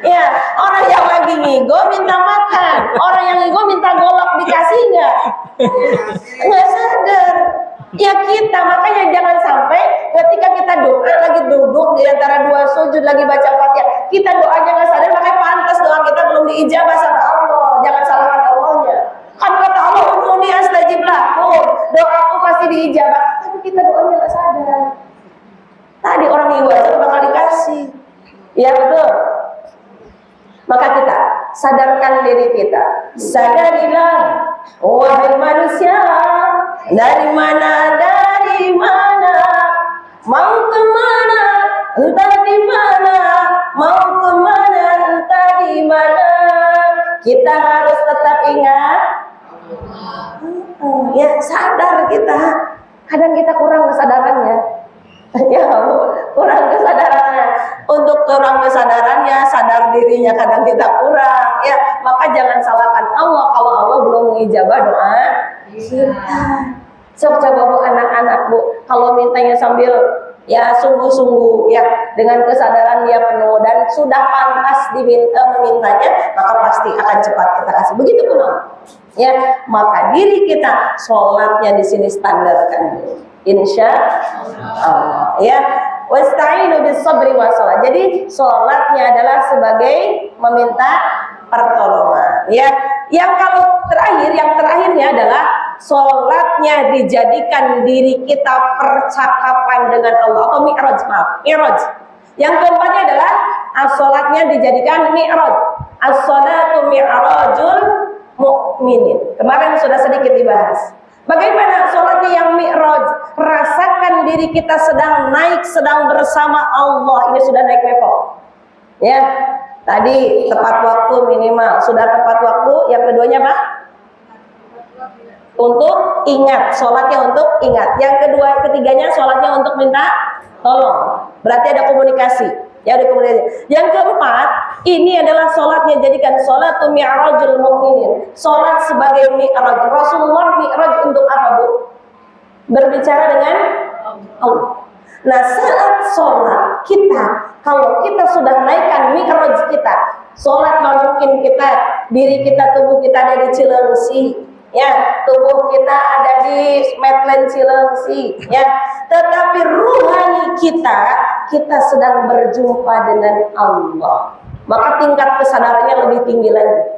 Ya, orang yang lagi ngigo minta makan, orang yang ngigo minta golok dikasih nggak? Nggak sadar. Ya kita, makanya jangan sampai ketika kita doa lagi duduk di antara dua sujud lagi baca Fatihah, kita doanya nggak sadar, makanya pantas doa kita belum diijabah sama Allah. Jangan salahkan Allahnya. Kan kata Allah, "Ud'uni astajib lakum." Doaku pasti diijabah, tapi kita doanya nggak sadar. Tadi orang ngigo aja bakal dikasih. Ya betul. Maka kita sadarkan diri kita. Sadarilah, wahai manusia, dari mana mau kemana, entah di mana, mau kemana, entah di mana. Kita harus tetap ingat. Ya, sadar kita. Kadang kita kurang kesadarannya. Ya, kurang kesadarannya. Untuk kurang kesadarannya, sadar dirinya kadang kita kurang. Ya, maka jangan salahkan Allah kalau Allah belum mengijabah doa kita. Coba Bu anak-anak, Bu, kalau mintanya sambil ya sungguh-sungguh ya dengan kesadaran dia penuh dan sudah pantas memintanya, maka pasti akan cepat kita kasih. Begitu pun Allah. Ya, maka diri kita sholatnya di sini standarkan. Insya Allah. Ya, wasta'inu bis sabri was shalah. Jadi sholatnya adalah sebagai meminta pertolongan. Ya, yang terakhirnya adalah sholatnya dijadikan diri kita percakapan dengan Allah atau mi'raj, mi'raj. Yang keempatnya adalah sholatnya dijadikan mi'raj. As-sholatu mi'rajul mu'minin. Kemarin sudah sedikit dibahas. Bagaimana sholatnya yang mi'raj? Rasakan diri kita sedang naik, sedang bersama Allah. Ini sudah naik level. Ya, tadi tepat waktu minimal. Sudah tepat waktu. Yang keduanya apa? Untuk ingat. Sholatnya untuk ingat. Yang ketiganya sholatnya untuk minta tolong. Berarti ada komunikasi. Ya, ada komunikasi. Yang keempat, ini adalah sholatnya jadikan sholatu mi'rajul mu'minin. Sholat sebagai mi'raj. Rasulullah mi'raj untuk apa, Bu? Berbicara dengan Allah. Nah, saat sholat kita, kalau kita sudah naikkan mi'raj kita, sholat mungkin kita, diri kita, tubuh kita ada di Cilengsi, ya, tubuh kita ada di Medland Cilengsi, ya, tetapi ruhani kita sedang berjumpa dengan Allah. Maka tingkat kesadarannya lebih tinggi lagi.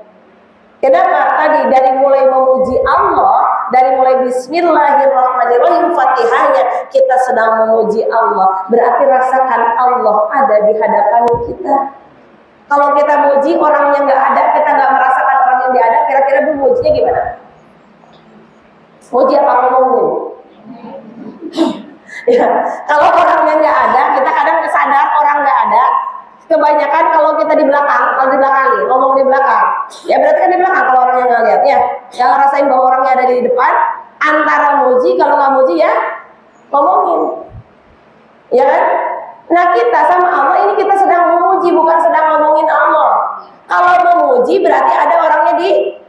Kenapa? Tadi dari mulai memuji Allah, dari mulai Bismillahirrahmanirrahim Fatihahnya kita sedang memuji Allah. Berarti rasakan Allah ada di hadapan kita. Kalau kita muji orang yang nggak ada, kita nggak merasakan orang yang ada, kira-kira Bu mujinya gimana? Muji apa ngomongin? Ya, kalau orangnya nggak ada, kita kadang kesadar orang nggak ada. Kebanyakan kalau kita di belakang, ngomong di belakang, ya berarti kan di belakang kalau orangnya nggak lihat, ya. Yang ngerasain bahwa orangnya ada di depan, antara muji, kalau nggak muji ya ngomongin, ya kan? Nah kita sama Allah ini kita sedang memuji, bukan sedang ngomongin Allah. Kalau memuji berarti ada orangnya di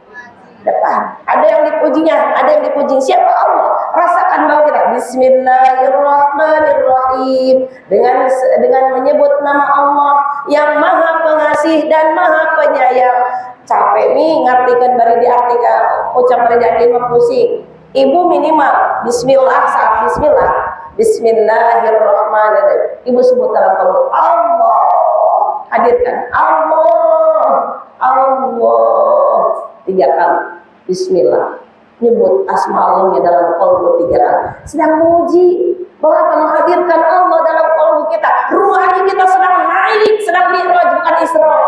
depan, ada yang dipujinya, ada yang dipuji. Siapa? Allah. Rasakan bahwa kita Bismillahirrahmanirrahim dengan menyebut nama Allah yang Maha Pengasih dan Maha Penyayang. Capek nih ngartikan bari diartikan, ucap bari diartikan pusing. Ibu minimal Bismillah, saat Bismillah, Bismillahirrahmanirrahim. Ibu sebut dalam qaul Allah, hadirkan Allah, Allah. Allah 3 kali. Bismillah. Nyebut asma Allahnya dalam qalbu 3 kali. Sedang memuji bahwa menghadirkan Allah dalam qalbu kita. Ruhani kita sedang naik, sedang mi'raj, bukan Isra.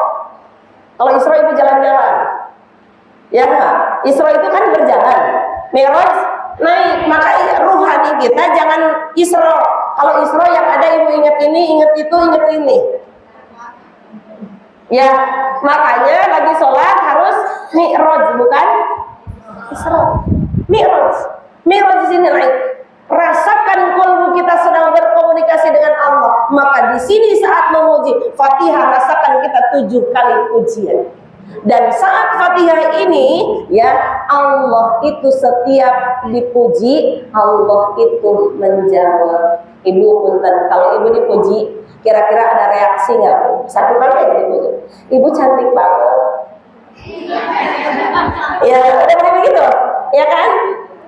Kalau Isra itu jalan-jalan. Ya enggak? Isra itu kan berjalan. Mi'raj naik. Maka ruhani kita jangan Isra. Kalau Isra yang ada ibu ingat ini, ingat itu, ingat ini. Ya, makanya lagi sholat harus mi'raj, bukan Isra. Mi'raj. Mi'raj di sini naik. Rasakan kalbu kita sedang berkomunikasi dengan Allah. Maka di sini saat memuji Fatihah, rasakan kita 7 kali pujian. Dan saat Fatihah ini, ya, Allah itu setiap dipuji, Allah itu menjawab. Ibu punten, kalau ibu dipuji, kira-kira ada reaksi nggak, Bu? 1 kali aja dipuji. Ibu cantik banget. Ya, udah mulai begitu, ya kan?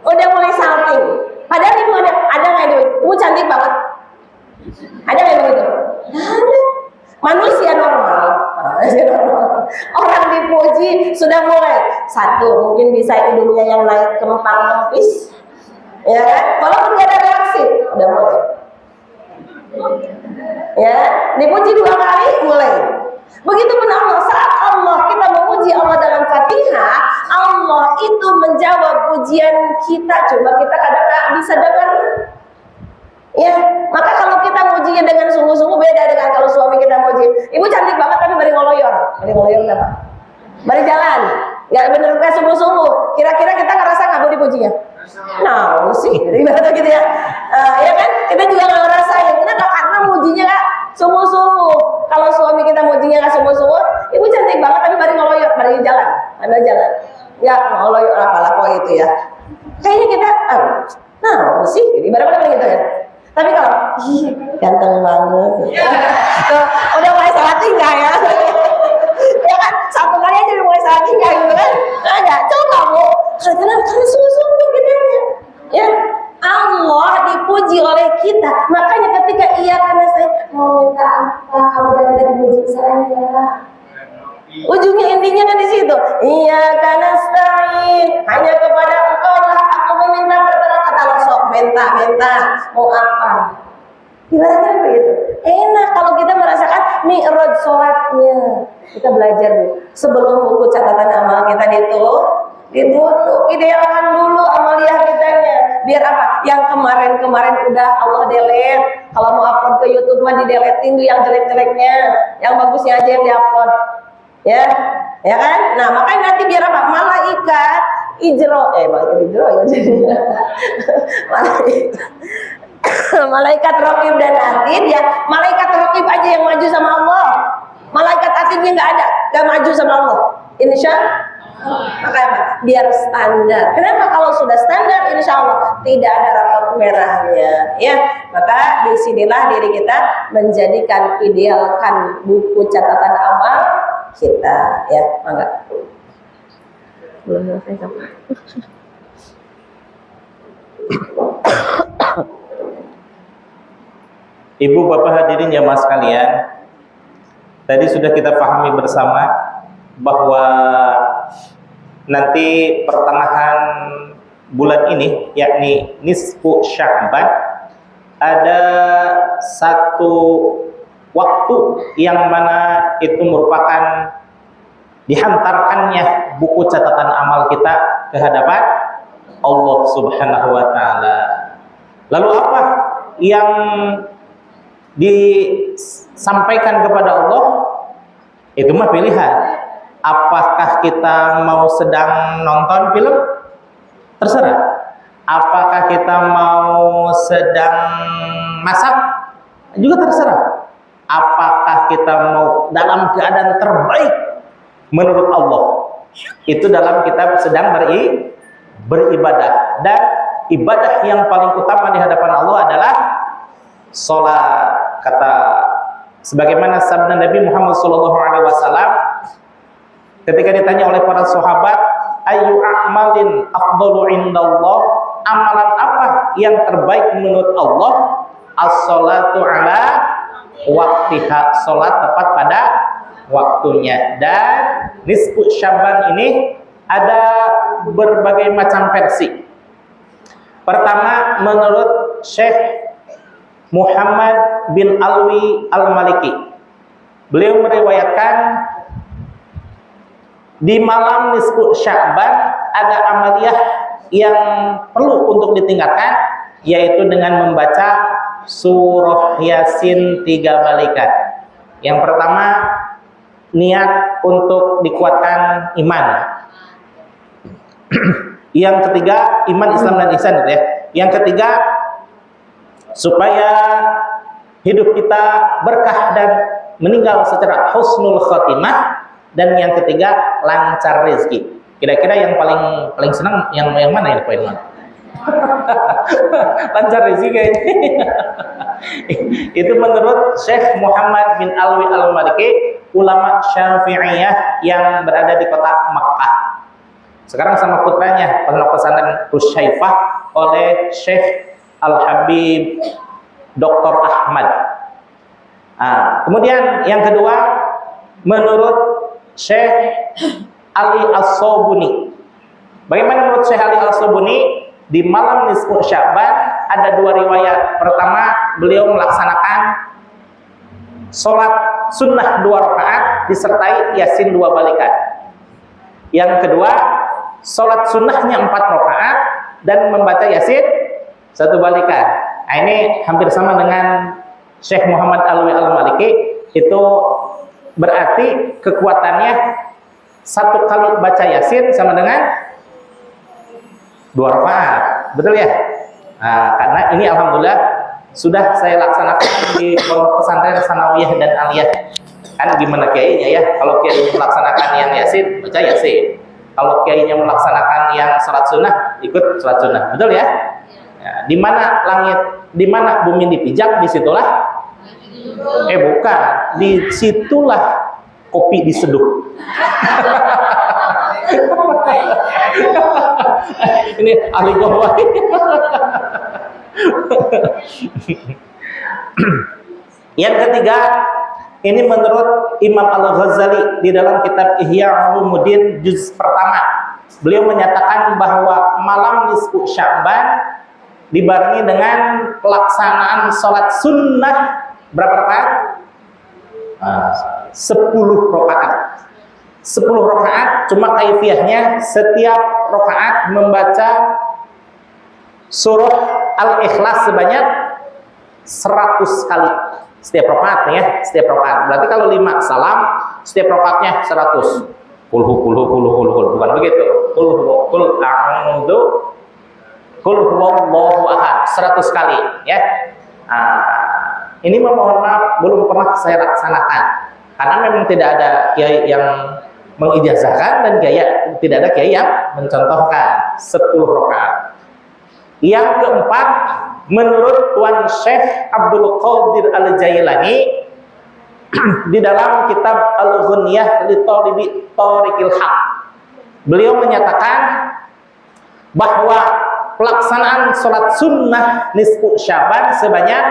Udah mulai salting. Padahal ibu ada nggak ibu? Ibu cantik banget. Ada nggak begitu? Ada. Manusia normal. Orang dipuji sudah mulai 1, mungkin bisa hidungnya yang naik kempang kempis, ya kan? Walaupun nggak ada reaksi, udah mulai. Ya, dipuji 2 kali mulai. Begitupun Allah, saat Allah kita memuji Allah dalam Fatihah, Allah itu menjawab pujian kita, cuma kita kadang nggak bisa dengar. Ya, maka kalau kita mujinya dengan sungguh-sungguh beda dengan kalau suami kita muji. Ibu cantik banget tapi bari ngoloyor. Bari ngoloyor apa? Bari jalan. Nggak bener kayak sungguh-sungguh. Kira-kira kita ngerasa nggak mau dipujinya? Nah, sih, ibaratnya gitu ya. Ya kan? Kita juga nggak ngerasain. Kenapa? Karena mujinya nggak sungguh-sungguh. Kalau suami kita mujinya nggak sungguh-sungguh, ibu cantik banget tapi bari ngoloyor, bari jalan, ambil jalan. Ya, ngoloyor apalah kok itu ya. Kayaknya kita, nah, sih, ibaratnya gitu ya. Tapi kalau, ganteng banget. Tuh, udah mulai salah tingkah ya. Ya kan, 1 kali aja udah mulai salah tingkah gitu kan. Ada, coba Bu. Karena sungguh-sungguh gitu ya. Allah dipuji oleh kita. Makanya ketika karena saya mau minta apa, kamu dari tadi puji saja. Ujungnya intinya kan di situ. Karena nasta'in, hanya kepada Engkau lah aku meminta pertolongan. Kata Allah, sok minta mau apa? Ibaratnya begitu. Enak kalau kita merasakan mi'raj sholatnya. Kita belajar sebelum buku catatan amal kita ditutup, idealkan dulu amaliyah kitanya. Biar apa? Yang kemarin udah Allah delete. Kalau mau upload ke YouTube mah di-deletein tuh yang jelek-jeleknya. Yang bagusnya aja yang di-upload. Ya kan? Nah, makanya nanti biar apa? Malaikat ijro, malaikat raqib dan atid ya. Malaikat raqib aja yang maju sama Allah. Malaikat atidnya nggak maju sama Allah. Insya maka apa? Biar standar. Kenapa? Kalau sudah standar, insya Allah tidak ada rapot merahnya. Ya, maka disinilah diri kita menjadikan idealkan buku catatan amal kita. Ya, mangga. Belum selesai sampai. Ibu bapak hadirin jamaah sekalian, tadi sudah kita pahami bersama bahwa nanti pertengahan bulan ini, yakni nisfu Sya'ban, ada satu waktu yang mana itu merupakan dihantarkannya buku catatan amal kita ke hadapan Allah Subhanahu wa taala. Lalu apa yang disampaikan kepada Allah? Itu mah pilihan. Apakah kita mau sedang nonton film? Terserah. Apakah kita mau sedang masak? Juga terserah. Apakah kita mau dalam keadaan terbaik menurut Allah? Itu dalam kita sedang beribadah. Dan ibadah yang paling utama di hadapan Allah adalah sholat. Kata sebagaimana sabda Nabi Muhammad SAW ketika ditanya oleh para sahabat, ayu a'malin afdalu indallah, amalan apa yang terbaik menurut Allah? As-sholatu ala waktiha, sholat tepat pada waktunya. Dan nisfu Sya'ban ini ada berbagai macam versi. Pertama, menurut Syekh Muhammad bin Alwi Al-Maliki, beliau meriwayatkan di malam nisfu Sya'ban ada amaliyah yang perlu untuk ditingkatkan, yaitu dengan membaca surah Yasin 3 balikan. Yang pertama, niat untuk dikuatkan iman. Yang ketiga, iman, Islam, dan ihsan gitu ya. Yang ketiga, supaya hidup kita berkah dan meninggal secara husnul khotimah. Dan yang ketiga, lancar rezeki. Kira-kira yang paling senang yang mana ya, poin mana? Lancar rezeki kayaknya. Itu menurut Syekh Muhammad bin Alwi Al-Maliki, ulama Syafi'iyah yang berada di kota Makkah. Sekarang sama putranya, pondok pesantren Rusyaifah oleh Syekh Al-Habib Dr. Ahmad. Kemudian yang kedua, menurut Syekh Ali As-Sobuni. Bagaimana menurut Syekh Ali As-Sobuni? Di malam nisfu Sya'ban ada dua riwayat. Pertama, beliau melaksanakan sholat sunnah 2 rakaat disertai Yasin 2 balikan. Yang kedua, sholat sunnahnya 4 rakaat dan membaca Yasin 1 balikan. Nah, ini hampir sama dengan Syekh Muhammad Alwi Al-Maliki. Itu berarti kekuatannya 1 kali baca Yasin sama dengan 2 rakaat. Betul ya? Nah, karena ini alhamdulillah sudah saya laksanakan di pondok pesantren Sanawiyah dan Aliyah. Kan gimana kiainya ya? Kalau kiainya melaksanakan yang Yasin, baca Yasin. Kalau kiainya melaksanakan yang salat sunnah, ikut salat sunnah. Betul ya? Ya, di mana langit, di mana bumi dipijak, disitulah bukan, disitulah kopi diseduh. Ini ahli gawai. Yang ketiga, ini menurut Imam Al-Ghazali di dalam kitab Ihya Ulumuddin juz pertama. Beliau menyatakan bahwa malam nisfu Sya'ban dibarengi dengan pelaksanaan sholat sunnah berapa rakaat? 10 rakaat. 10 rakaat, cuma kaifiahnya setiap rakaat membaca surah Al-Ikhlas sebanyak 100 kali. Setiap rakaat nih ya, setiap rakaat. Berarti kalau 5 salam, setiap rakaatnya 100. Bukan begitu. Qul a'udzu Qul huwallahu ahad 100 kali ya. Ini mohon maaf belum pernah saya laksanakan karena memang tidak ada kiai yang mengijazahkan dan tidak ada kiai yang mencontohkan 10 rakaat. Yang keempat, menurut Tuan Syekh Abdul Qadir Al-Jailani di dalam kitab Al-Ghunyah li Thalibi Thariqil Haq, beliau menyatakan bahwa pelaksanaan sholat sunnah nisfu Sya'ban sebanyak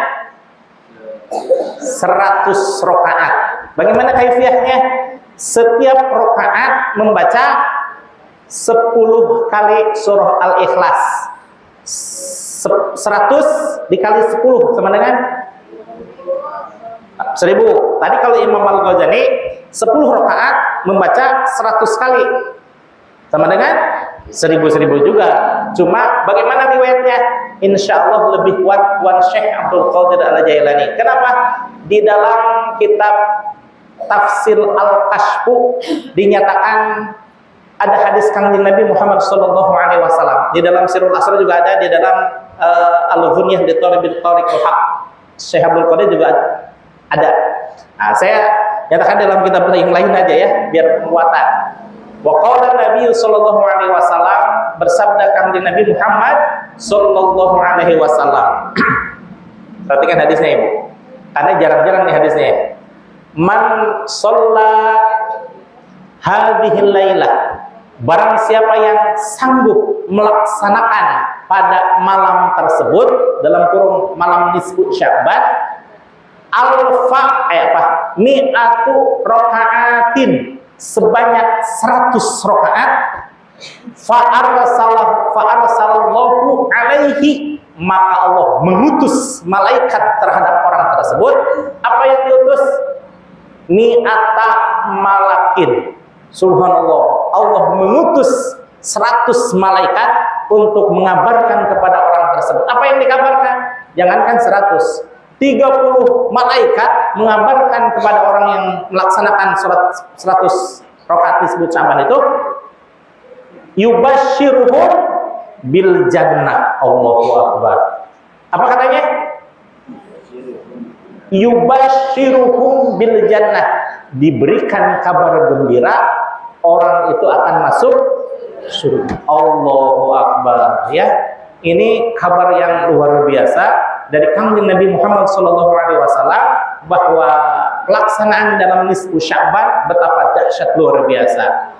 100 rakaat. Bagaimana kaifiahnya? Setiap rakaat membaca 10 kali surah Al-Ikhlas. 100 dikali 10 sama dengan 1000. Tadi kalau Imam Al-Ghazali 10 rakaat membaca 100 kali sama dengan 1000 juga. Cuma bagaimana riwayatnya? Insya Allah lebih kuat Tuan Syekh Abdul Qadir Al-Jailani. Kenapa? Di dalam kitab Tafsir Al-Kashfu dinyatakan ada hadis Kangjeng Nabi Muhammad SAW. Di dalam Sirul Asrar juga ada, di dalam Al-Ghunyah li Thariqil Haq Syekh Abdul Qadir juga ada. Nah, saya nyatakan dalam kitab lain aja ya, biar penguatan. Wa qala Nabi sallallahu alaihi wasallam, bersabda Kanjeng Nabi Muhammad sallallahu alaihi wasallam. Perhatikan hadisnya Ibu. Karena jarang-jarang nih hadisnya. Man shalla hadhil lailah, barang siapa yang sanggup melaksanakan pada malam tersebut, dalam kurung malam nisfu Sya'ban, mi'atu raka'atin, sebanyak 100 rakaat. Fa'arsalallahu alaihi, maka Allah mengutus malaikat terhadap orang tersebut. Apa yang diutus? Mi'ata malakin. Subhanallah, Allah mengutus 100 malaikat untuk mengabarkan kepada orang tersebut. Apa yang dikabarkan? Jangankan 100, 30 malaikat mengabarkan kepada orang yang melaksanakan sholat 100 rakaat disebut Sya'ban itu, yubashiruhum bil jannah. Allahu akbar. Apa katanya? Yubashiruhum bil jannah, diberikan kabar gembira, orang itu akan masuk surga. Allahu akbar. Ya, ini kabar yang luar biasa dari Kangjeng Nabi Muhammad SAW, bahwa pelaksanaan dalam nisfu Sya'ban betapa dahsyat luar biasa.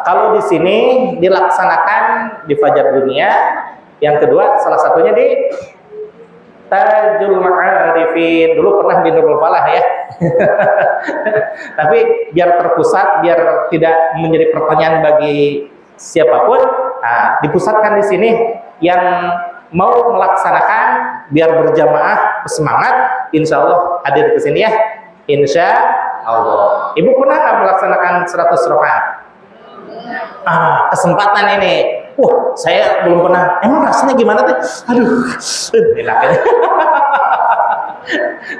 Kalau di sini dilaksanakan di Fajar Dunia, yang kedua salah satunya di Tajul Ma'arifin, dulu pernah di Nurul Falah ya. Tapi biar terpusat, biar tidak menjadi pertanyaan bagi siapapun, dipusatkan di sini. Yang mau melaksanakan biar berjamaah, bersemangat, insya Allah hadir ke sini ya. Insya Allah. Ibu pernah nggak melaksanakan 100 rakaat? Kesempatan ini. Saya belum pernah. Emang rasanya gimana tuh? Aduh, enak ya.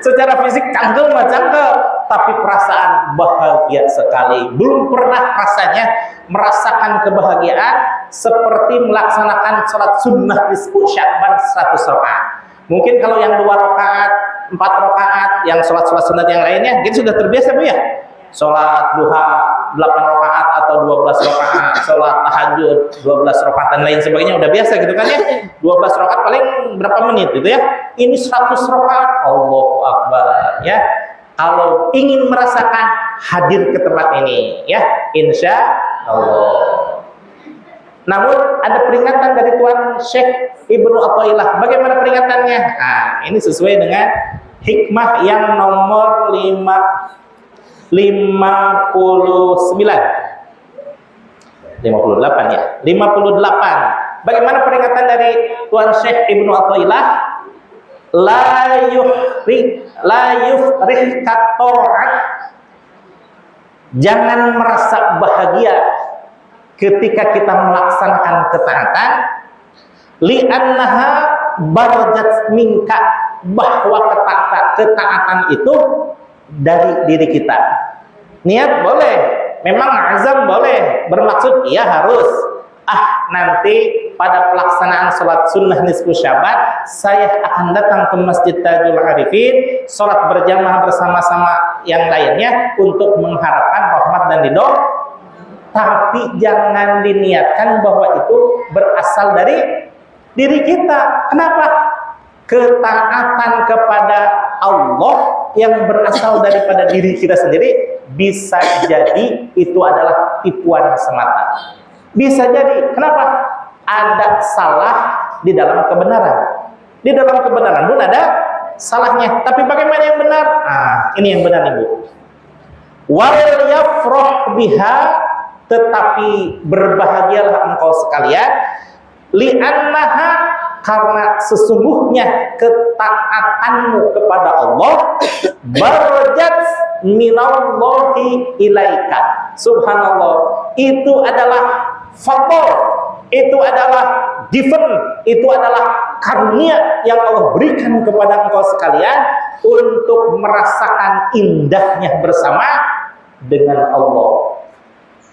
Secara fisik cangkel mah cangkel, tapi perasaan bahagia sekali. Belum pernah rasanya merasakan kebahagiaan seperti melaksanakan sholat sunnah nisfu Sya'ban 100 rakaat. Mungkin kalau yang 2 rakaat, 4 rakaat, yang sholat-sholat sunat yang lainnya, gitu sudah terbiasa Bu ya. Sholat duha 8 rakaat atau 12 rakaat, sholat tahajud 12 rakaat dan lain sebagainya udah biasa gitu kan ya. 12 rakaat paling berapa menit gitu ya. Ini 100 rakaat, Allahu akbar ya. Kalau ingin merasakan, hadir ke tempat ini ya, insya Allah. Namun ada peringatan dari Tuan Syekh Ibnu Athaillah. Bagaimana peringatannya? Ini sesuai dengan hikmah yang nomor 58 ya. 58. Bagaimana peringatan dari Tuan Syekh Ibnu Athaillah? La yufrihka ta'at. Jangan merasa bahagia ketika kita melaksanakan ketaatan, li'annaha barajat minka, bahwa ketaatan itu dari diri kita. Niat boleh, memang azam boleh, bermaksud iya harus. Nanti pada pelaksanaan sholat sunnah nisfu Sya'ban, saya akan datang ke Masjid Tajul Arifin, sholat berjamaah bersama-sama yang lainnya untuk mengharapkan rahmat dan ridho. Tapi jangan diniatkan bahwa itu berasal dari diri kita. Kenapa? Ketaatan kepada Allah yang berasal daripada diri kita sendiri bisa jadi itu adalah tipuan semata. Bisa jadi. Kenapa? Ada salah di dalam kebenaran. Di dalam kebenaran pun ada salahnya. Tapi bagaimana yang benar? Ini yang benar Ibu. Wal yafrah biha, tetapi berbahagialah engkau sekalian, li'annaha, karena sesungguhnya ketaatanmu kepada Allah barajat minallahi ilaika. Subhanallah, itu adalah fadl, itu adalah given, itu adalah karunia yang Allah berikan kepada engkau sekalian untuk merasakan indahnya bersama dengan Allah.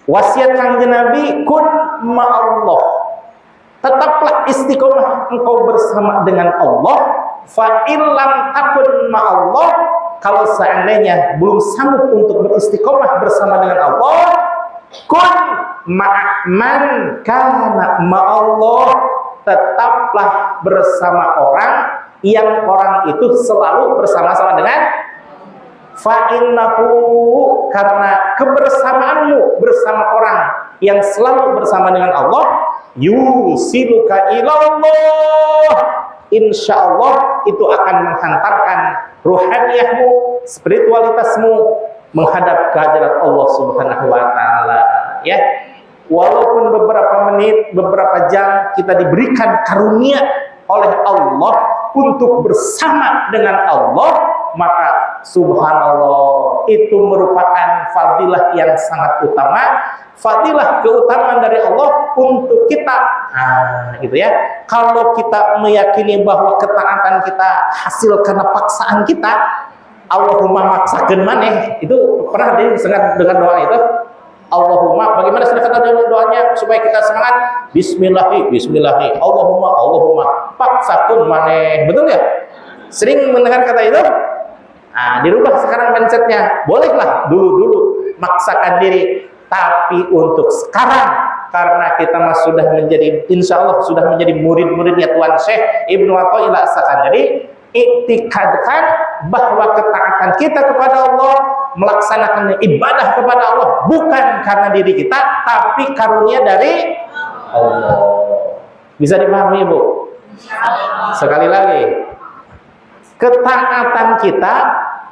Wasiat Kanjeng Nabi, kun ma'allah, tetaplah istiqomah engkau bersama dengan Allah. Fa illam takun ma'allah, kalau seandainya belum sanggup untuk beristiqomah bersama dengan Allah, kun ma'man kana ma'allah, tetaplah bersama orang yang orang itu selalu bersama-sama dengan fa'innahu, karena kebersamaanmu bersama orang yang selalu bersama dengan Allah, yusiluka ilallah, insya Allah itu akan menghantarkan ruhaniyahmu, spiritualitasmu menghadap kehadirat Allah Subhanahu wa taala, ya. Walaupun beberapa menit, beberapa jam kita diberikan karunia oleh Allah untuk bersama dengan Allah, maka subhanallah itu merupakan fadilah yang sangat utama, fadilah keutamaan dari Allah untuk kita. Gitu ya. Kalau kita meyakini bahwa ketaatan kita hasil karena paksaan kita, Allahumma maksakeun maneh, itu pernah disengat dengan doa itu. Allahumma, bagaimana sedekah doanya supaya kita semangat? Bismillahi, Allahumma, paksakeun maneh. Betul ya? Sering mendengar kata itu? Dirubah sekarang mindsetnya. Bolehlah dulu maksakan diri, tapi untuk sekarang karena kita sudah menjadi, insya Allah sudah menjadi murid-muridnya Tuan Syekh Ibnu Athaillah As-Sakandari, iktikadkan bahwa ketaatan kita kepada Allah, melaksanakan ibadah kepada Allah bukan karena diri kita, tapi karunia dari Allah. Bisa dipahami, Bu? Sekali lagi, ketaatan kita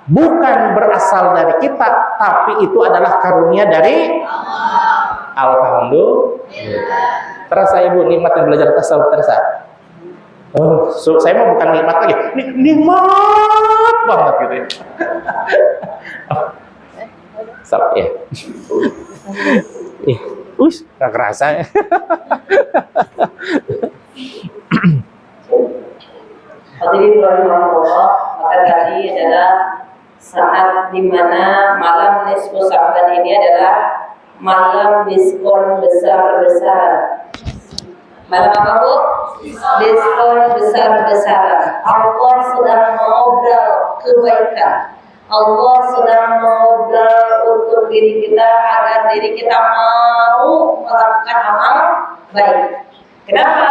bukan berasal dari kita, tapi itu adalah karunia dari Allah. Alhamdulillah. Terasa Ibu nikmatnya belajar tasawuf, terasa? Saya mah bukan nikmat lagi, nikmat banget gitu ya. Stop ya. Nggak kerasa ya. Hadirin rahimahullah, maka tadi adalah saat dimana malam nisfu Sya'ban ini adalah malam diskon besar-besaran. Malam apa, Bu? Diskon besar-besaran. Allah sedang mengobrol kebaikan. Allah sedang mengobrol untuk diri kita agar diri kita mau melakukan amal baik. Kenapa?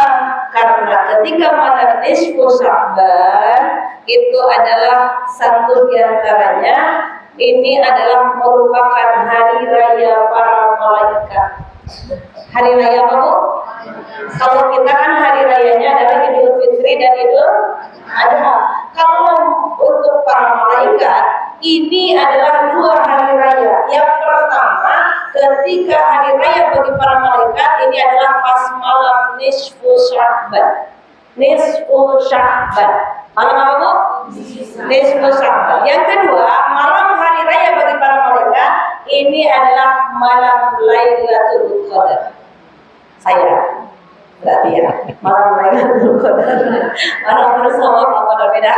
Karena ketika malam nisfu Sya'ban itu adalah satu di antaranya, ini adalah merupakan hari raya para malaikat. Hari raya apa, Bu? Kalau kita kan hari rayanya adalah Idul Fitri dan Idul Adha. Kalau untuk para malaikat ini adalah dua hari raya. Yang pertama, ketika hari raya bagi para malaikat ini adalah pas malam nisfu Sya'ban. Nisfu Sya'ban. Malam apa, Bu? Nisfu Sya'ban. Yang kedua, malam hari raya bagi para malaikat ini adalah malam Lailatul Qadar. Saya berarti ya malam Lailatul Qadar. Malam bersama Pak Qadar beda.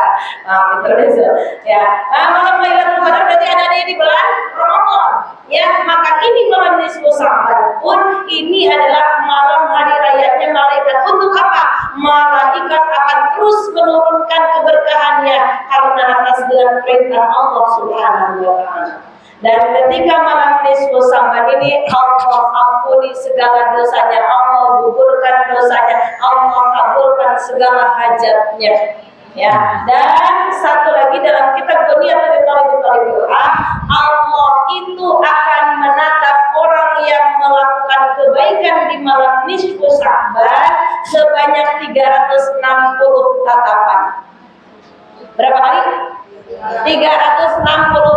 Indonesia. Ya, malam Lailatul Qadar berarti ada di bulan Ramadan. Ya, maka ini malam nisfu Sya'ban pun ini adalah malam hari rayanya malaikat. Untuk apa? Malaikat akan terus menurunkan keberkahannya karena atas dengan perintah Allah Subhanahu wa taala. Dan ketika malam nisfu Sya'ban ini Allah ampuni segala dosanya, Allah gugurkan dosanya, Allah kabulkan segala hajatnya. Ya, dan satu lagi dalam kitab Bunyatul Talib, Allah itu akan menatap orang yang melakukan kebaikan di malam nisfu Sya'ban sebanyak 360 tatapan. Berapa kali? 360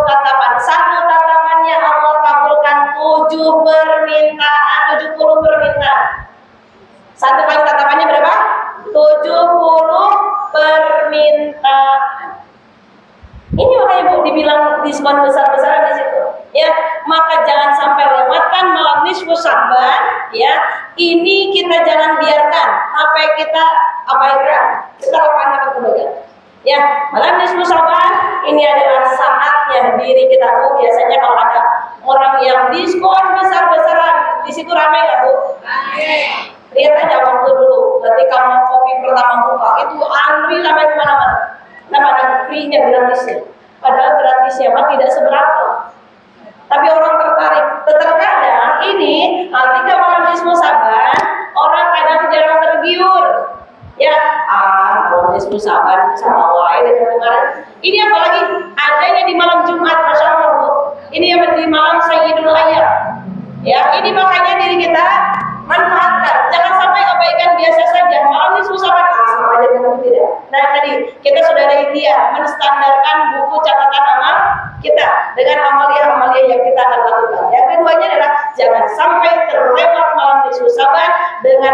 tatapan. Satu tatapannya Allah kabulkan 70 permintaan. Satu kali tatapannya berapa? 70 permintaan. Ini makanya Bu dibilang diskon besar-besaran di situ. Ya, maka jangan sampai lewatkan malam nisfu Sya'ban. Ya, ini kita jangan biarkan apa yang kita abaikan. Kita lakukan kebaikan. Ya, malam nisfu Sya'ban ini adalah saatnya diri kita. Bu, biasanya kalau ada orang yang diskon besar-besaran, di situ ramai nggak, Bu? Ramai. Lihat aja waktu dulu, ketika mau kopi pertama buka, itu antri sampai kemana-mana. Kenapa? Ada free-nya, gratisnya. Padahal gratisnya mah tidak seberapa. Tapi orang tertarik. Terkadang ini, ketika malam nisfu Sya'ban, orang kadang jarang tergiur. Ya, malam nisfu Sya'ban sama wae dengan kemarin. Ini apalagi adanya di malam Jumat, Masya Allah, Bu. Ini yang di malam Sayyidul Ayyam. Ya, ini makanya diri kita manfaatkan. Jangan sampai abaikan biasa saja. Malam nisfu Sya'ban sama aja dengan tidak. dia menstandarkan buku catatan amal kita dengan amalia-amalia yang kita akan lakukan. Yang keduanya adalah jangan sampai terlewat malam nisfu Saban dengan